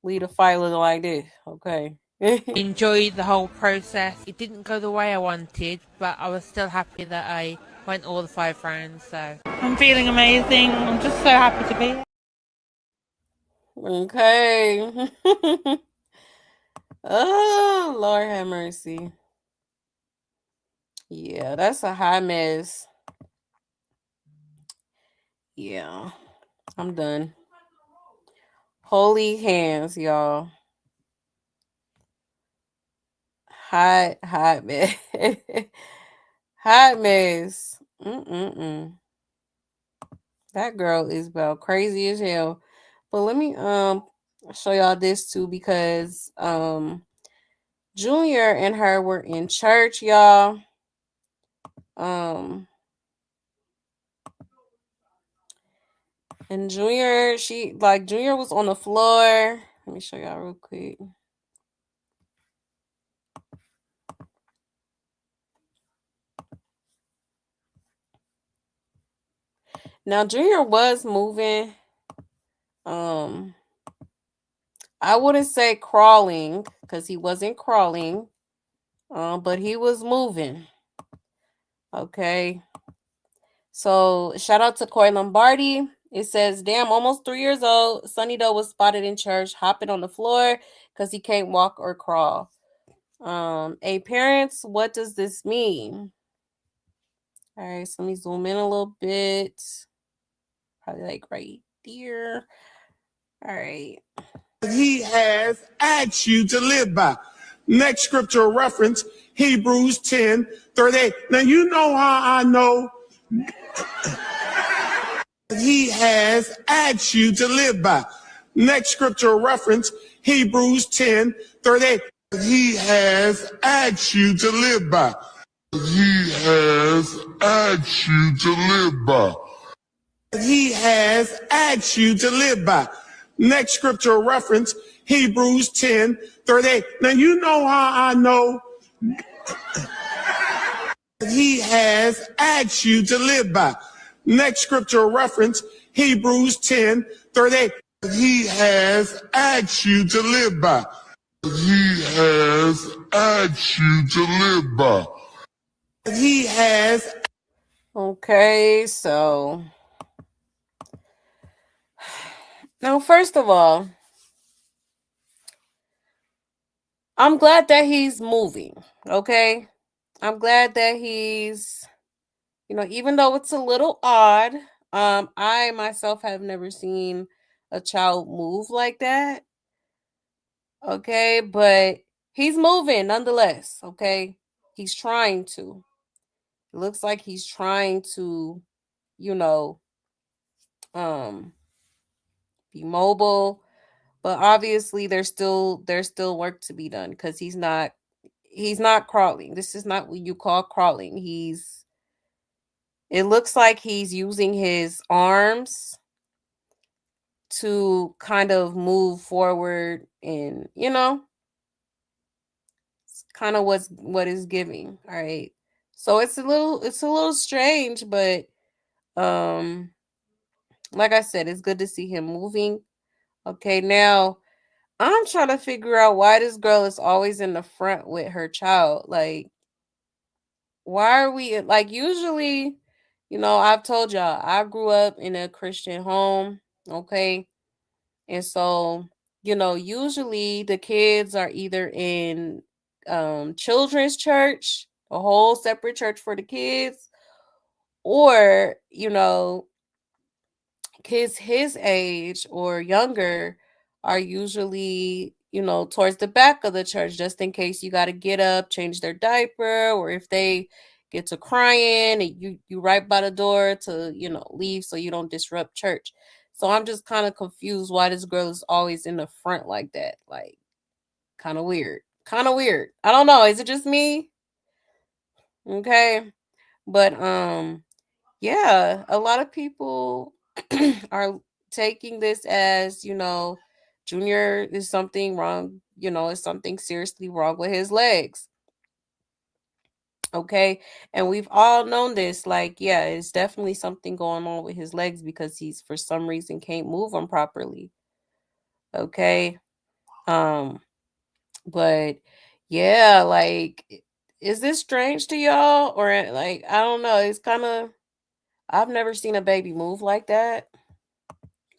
lead a fight looking like this. Okay. Enjoyed the whole process. It didn't go the way I wanted, but I was still happy that I went all the 5 rounds. So I'm feeling amazing. I'm just so happy to be here. Okay. Oh, Lord have mercy. Yeah, that's a hot mess. Yeah, I'm done. Holy hands, y'all. Hot mess. Hot mess. That girl is about crazy as hell. But let me show y'all this too, because Junior and her were in church, y'all. And Junior was on the floor. Let me show y'all real quick. Now Junior was moving. I wouldn't say crawling because he wasn't crawling. But he was moving. Okay. So shout out to Coy Lombardi. It says, damn, almost 3 years old. Sonny Doe was spotted in church hopping on the floor because he can't walk or crawl. Hey, parents, what does this mean? All right, so let me zoom in a little bit. Probably like right there. All right. He has asked you to live by. Next scriptural reference, Hebrews 10:38. Now you know how I know he has asked you to live by. Next scriptural reference, Hebrews 10:38. He has asked you to live by. He has asked you to live by. He has asked you to live by. Next scriptural reference, Hebrews 10:38. Now you know how I know he has asked you to live by. Next scriptural reference, Hebrews 10:38. He has asked you to live by. He has asked you to live by. He has. Okay, so now, first of all, I'm glad that he's moving. Okay. I'm glad that he's, even though it's a little odd, I myself have never seen a child move like that. Okay, but he's moving nonetheless. Okay, he's trying to. It looks like he's trying to, be mobile, but obviously there's still work to be done because he's not crawling. This is not what you call crawling. It looks like he's using his arms to kind of move forward, and it's kind of what is giving. All right. So it's a little strange, but like I said, it's good to see him moving. Okay, now I'm trying to figure out why this girl is always in the front with her child. Like, why are we like usually, I've told y'all I grew up in a Christian home, okay? And so, usually the kids are either in children's church, a whole separate church for the kids, or, you know, kids his age or younger are usually, you know, towards the back of the church, just in case you got to get up, change their diaper, or if they get to crying and you right by the door to, you know, leave so you don't disrupt church. So I'm just kind of confused why this girl is always in the front like that. Like, kind of weird. Kind of weird. I don't know. Is it just me? Okay. But yeah, a lot of people are taking this as, you know, Junior is something wrong, you know, is something seriously wrong with his legs. Okay. And we've all known this. Like, yeah, it's definitely something going on with his legs because he's for some reason can't move them properly. Okay. Um, but yeah, like, is this strange to y'all? Or like, I don't know. It's kind of, I've never seen a baby move like that.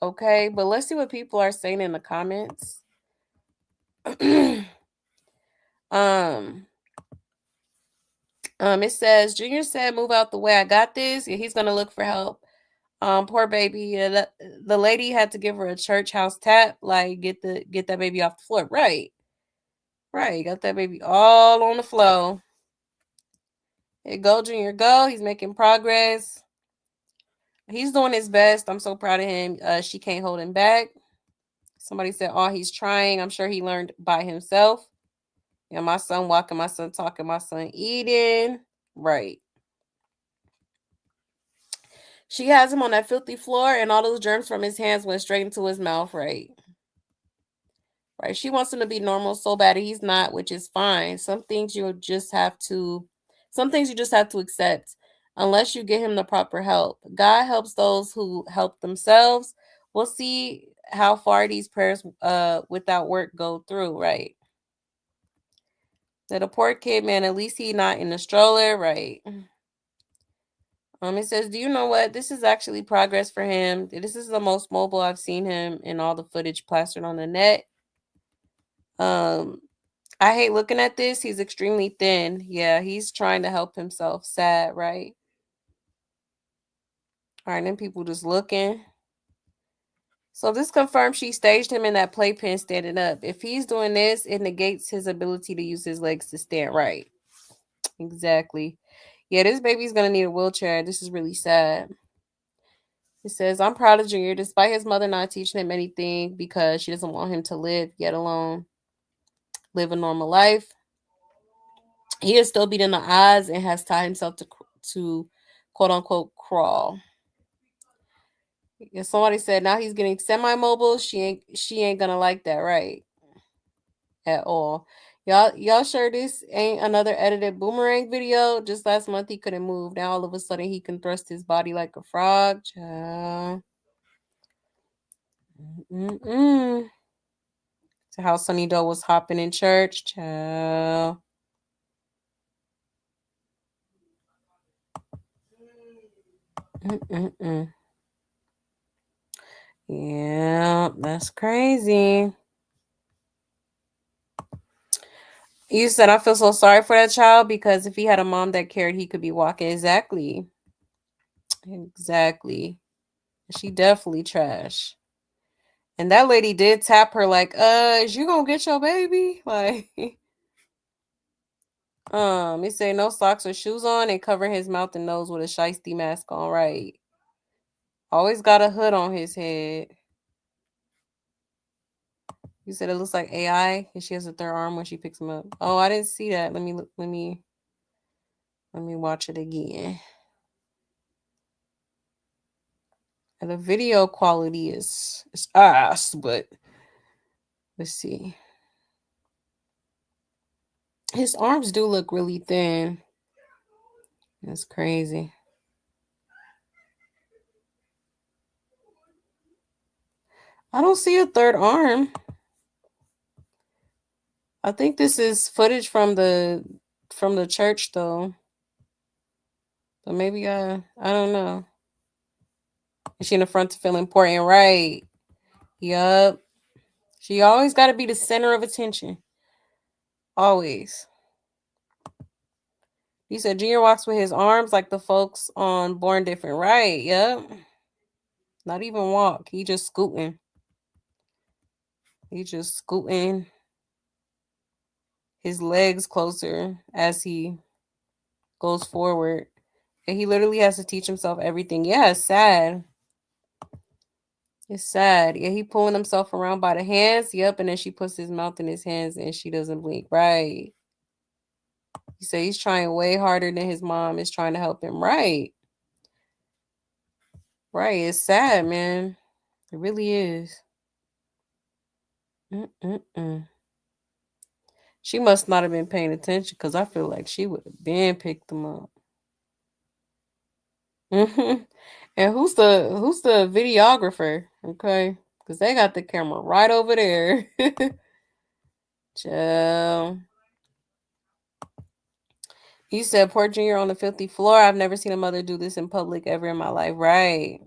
Okay, but let's see what people are saying in the comments. um, it says Junior said, "Move out the way. I got this." Yeah, he's gonna look for help. Poor baby. The lady had to give her a church house tap. Like, get that baby off the floor. Right, right. Got that baby all on the floor. Hey, go Junior, go. He's making progress. He's doing his best. I'm so proud of him. She can't hold him back. Somebody said, "Oh, he's trying." I'm sure he learned by himself. Yeah, my son walking, my son talking, my son eating. Right. She has him on that filthy floor, and all those germs from his hands went straight into his mouth. Right. Right. She wants him to be normal so bad, and he's not, which is fine. Some things you just have to accept unless you get him the proper help. God helps those who help themselves. We'll see how far these prayers without work go through. Right. That a poor kid, man, at least he not in the stroller. Right. It says, "Do you know what? This is actually progress for him. This is the most mobile I've seen him in all the footage plastered on the net. Um, I hate looking at this. He's extremely thin. Yeah, he's trying to help himself. Sad, right? All right, then people just looking. So this confirms she staged him in that playpen standing up. If he's doing this, it negates his ability to use his legs to stand right. Exactly. Yeah, this baby's gonna need a wheelchair. This is really sad." It says, "I'm proud of Junior, despite his mother not teaching him anything because she doesn't want him to live, yet alone live a normal life. He is still beating the odds and has taught himself to quote unquote crawl." And somebody said, "Now he's getting semi-mobile. She ain't gonna like that, right? At all. Y'all sure this ain't another edited boomerang video? Just last month he couldn't move. Now all of a sudden he can thrust his body like a frog. Child. To how Sunny Doe was hopping in church. Child. Yeah, that's crazy. You said, "I feel so sorry for that child because if he had a mom that cared, he could be walking." Exactly. Exactly. She definitely trash. And that lady did tap her like, is you gonna get your baby? Like, it say no socks or shoes on and cover his mouth and nose with a shiesty mask on, right? Always got a hood on his head. You said it looks like AI and she has a third arm when she picks him up. Oh, I didn't see that. Let me watch it again. And the video quality is ass, but let's see. His arms do look really thin. That's crazy. I don't see a third arm. I think this is footage from the church though. But maybe I don't know. Is she in the front to feel important? Right. Yup. She always got to be the center of attention. Always. He said Junior walks with his arms like the folks on Born Different. Right, yep. Not even walk. He just scooting. He just scooting his legs closer as he goes forward. And he literally has to teach himself everything. Yeah, it's sad. It's sad. Yeah, he pulling himself around by the hands. Yep, and then she puts his mouth in his hands and she doesn't blink. Right. He said he's trying way harder than his mom is trying to help him. Right. Right. It's sad, man. It really is. She must not have been paying attention because I feel like she would have been picked them up. And who's the videographer? Okay, because they got the camera right over there. Chill. He said, "Poor Junior on the filthy floor. I've never seen a mother do this in public ever in my life." Right.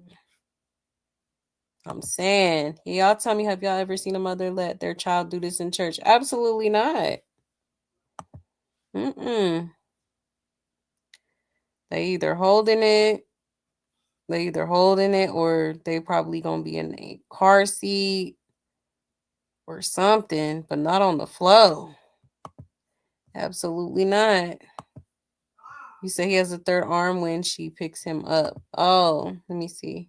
I'm saying, y'all tell me, have y'all ever seen a mother let their child do this in church? Absolutely not. They either holding it, or they probably gonna be in a car seat or something, but not on the floor. Absolutely not. You say he has a third arm when she picks him up. Oh, let me see.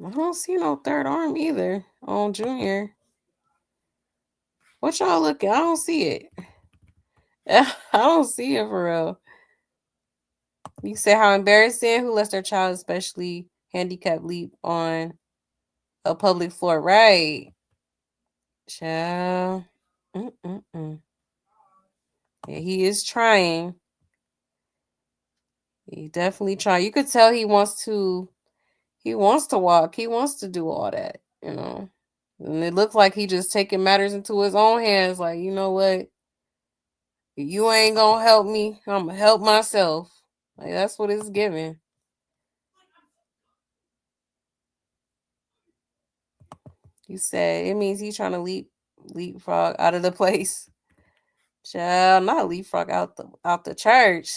I don't see no third arm either on Junior. What y'all looking? I don't see it. I don't see it for real. You say how embarrassing. Who lets their child, especially handicapped, leap on a public floor? Right. Child. Yeah, he is trying. He definitely trying. You could tell he wants to walk. He wants to do all that, you know. And it looks like he just taking matters into his own hands. Like, you know what? You ain't gonna help me. I'm gonna help myself. Like, that's what it's giving. You said it means he's trying to leapfrog out of the place. Child, not leapfrog out the church.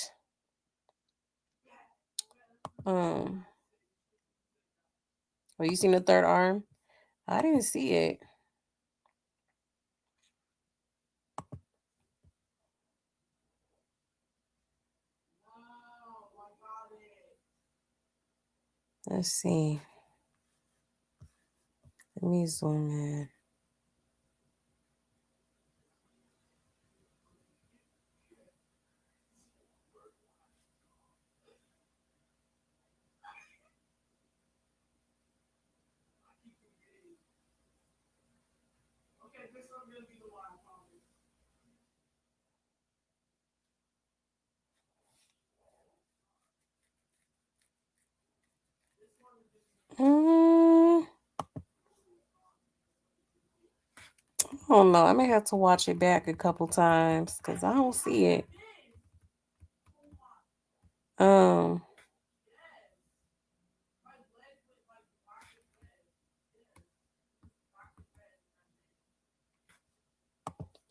Oh, you seen the third arm? I didn't see it. Let's see. Let me zoom in. I don't know. I may have to watch it back a couple times because I don't see it.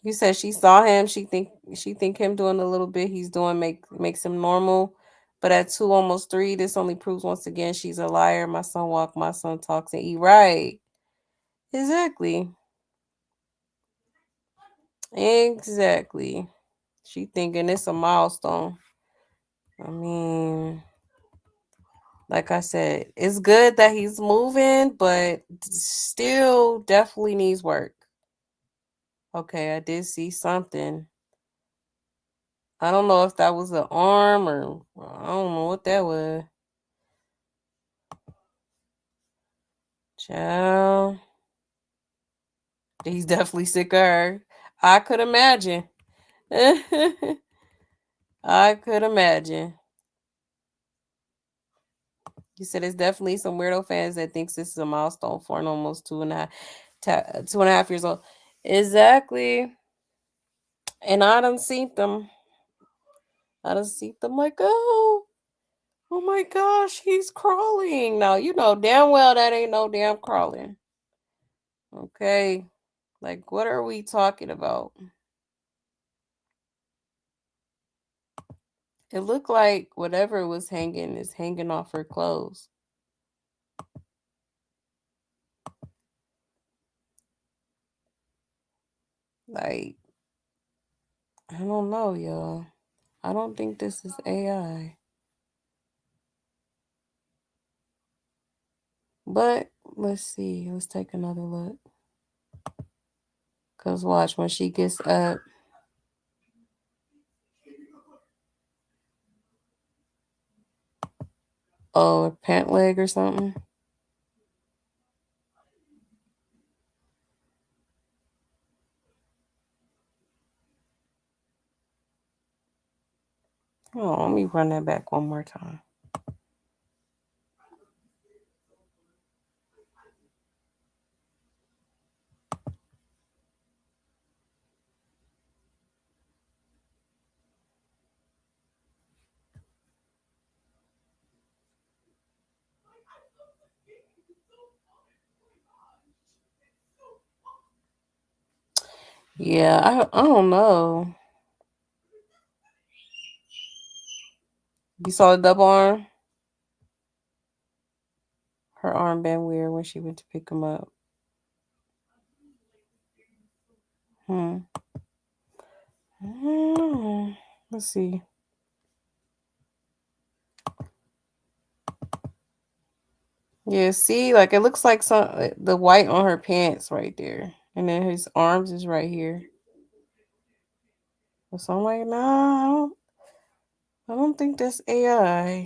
You said she saw him. She think him doing a little bit he's doing makes him normal. But at 2, almost 3, this only proves once again she's a liar. My son walk, my son talks and eat. Right. Exactly. Exactly. She thinking it's a milestone. I mean, like I said, it's good that he's moving, but still definitely needs work. Okay, I did see something. I don't know if that was an arm or I don't know what that was. Child. He's definitely sick of her. I could imagine. I could imagine. You said it's definitely some weirdo fans that thinks this is a milestone for an almost 2.5 years old. Exactly. And I done seen them. Like, oh Oh my gosh, he's crawling. Now, you know damn well that ain't no damn crawling. Okay. Like, what are we talking about? It looked like whatever was hanging is hanging off her clothes. Like, I don't know, y'all. I don't think this is AI. But let's see. Let's take another look. Because watch, when she gets up. Oh, a pant leg or something. Oh, let me run that back one more time. Yeah, I don't know. You saw the double arm? Her arm been weird when she went to pick him up. Let's see. Yeah, see, like it looks like the white on her pants right there, and then his arms is right here. So I'm like, nah, I don't think that's AI.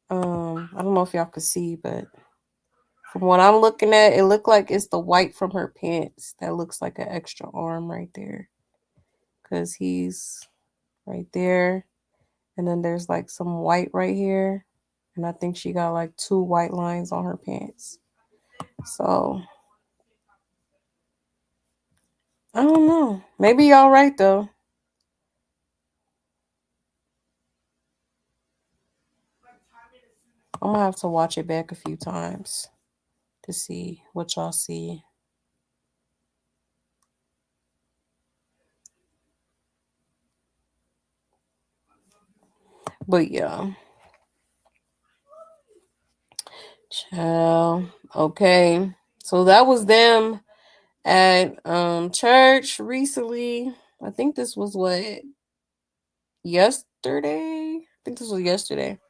I don't know if y'all could see, but from what I'm looking at, it looked like it's the white from her pants that looks like an extra arm right there, because he's right there, and then there's like some white right here, and I think she got like 2 white lines on her pants. So I don't know. Maybe y'all right though. I'm gonna have to watch it back a few times to see what y'all see. But yeah. Ciao. Okay. So that was them at church recently. I think this was what, yesterday? I think this was yesterday.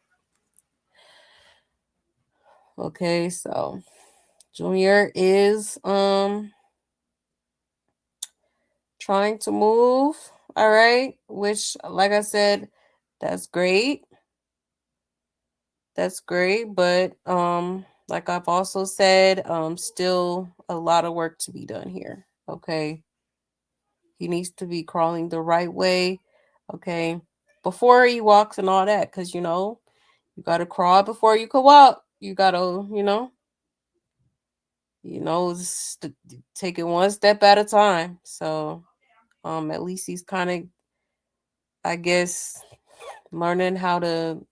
Okay, so Junior is trying to move. All right, which, like I said, that's great. That's great, but like I've also said, still a lot of work to be done here. Okay. He needs to be crawling the right way. Okay. Before he walks and all that, because you gotta crawl before you can walk. You gotta, take it one step at a time. So at least he's kind of, I guess, learning how to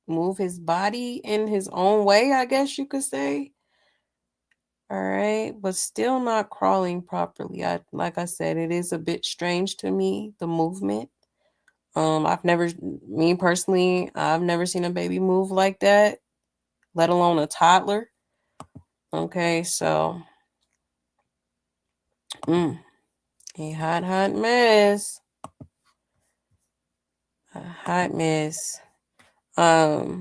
move his body in his own way, I guess you could say. All right, but still not crawling properly. Like I said, it is a bit strange to me, the movement. Me personally, I've never seen a baby move like that, let alone a toddler. Okay, so a hot mess. A hot mess. But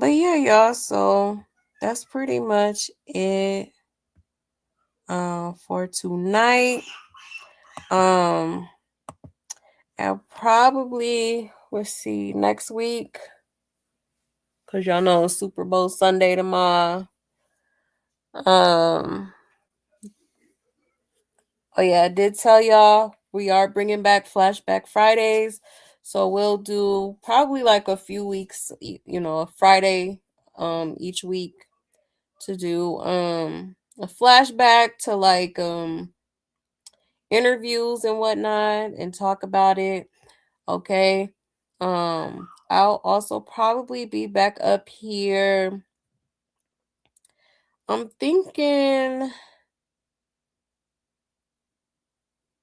yeah, y'all, so that's pretty much it for tonight. I'll probably, let's see, next week, because y'all know Super Bowl Sunday tomorrow. Oh yeah, I did tell y'all we are bringing back Flashback Fridays. So we'll do probably like a few weeks, a Friday each week to do a flashback to like interviews and whatnot and talk about it. Okay. I'll also probably be back up here. I'm thinking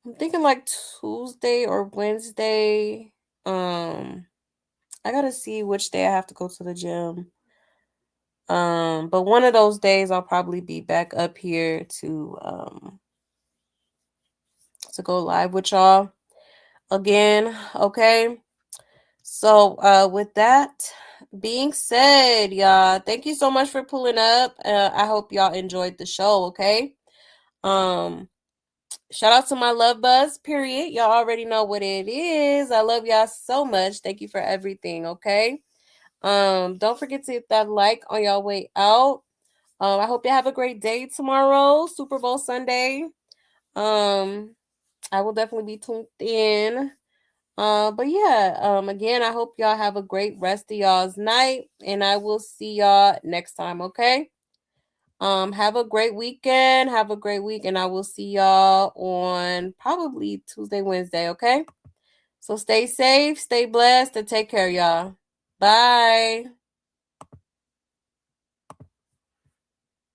like Tuesday or Wednesday. I gotta see which day I have to go to the gym. But one of those days I'll probably be back up here to go live with y'all again. Okay. So with that being said, y'all, thank you so much for pulling up. I hope y'all enjoyed the show. Okay. Shout out to my love buzz, period. Y'all already know what it is. I love y'all so much. Thank you for everything. Okay. Don't forget to hit that like on your way out. I hope you have a great day tomorrow, Super Bowl Sunday. I will definitely be tuned in. But yeah, again, I hope y'all have a great rest of y'all's night, and I will see y'all next time, okay? Have a great weekend. Have a great week, and I will see y'all on probably Tuesday, Wednesday, okay? So stay safe, stay blessed, and take care, y'all. Bye.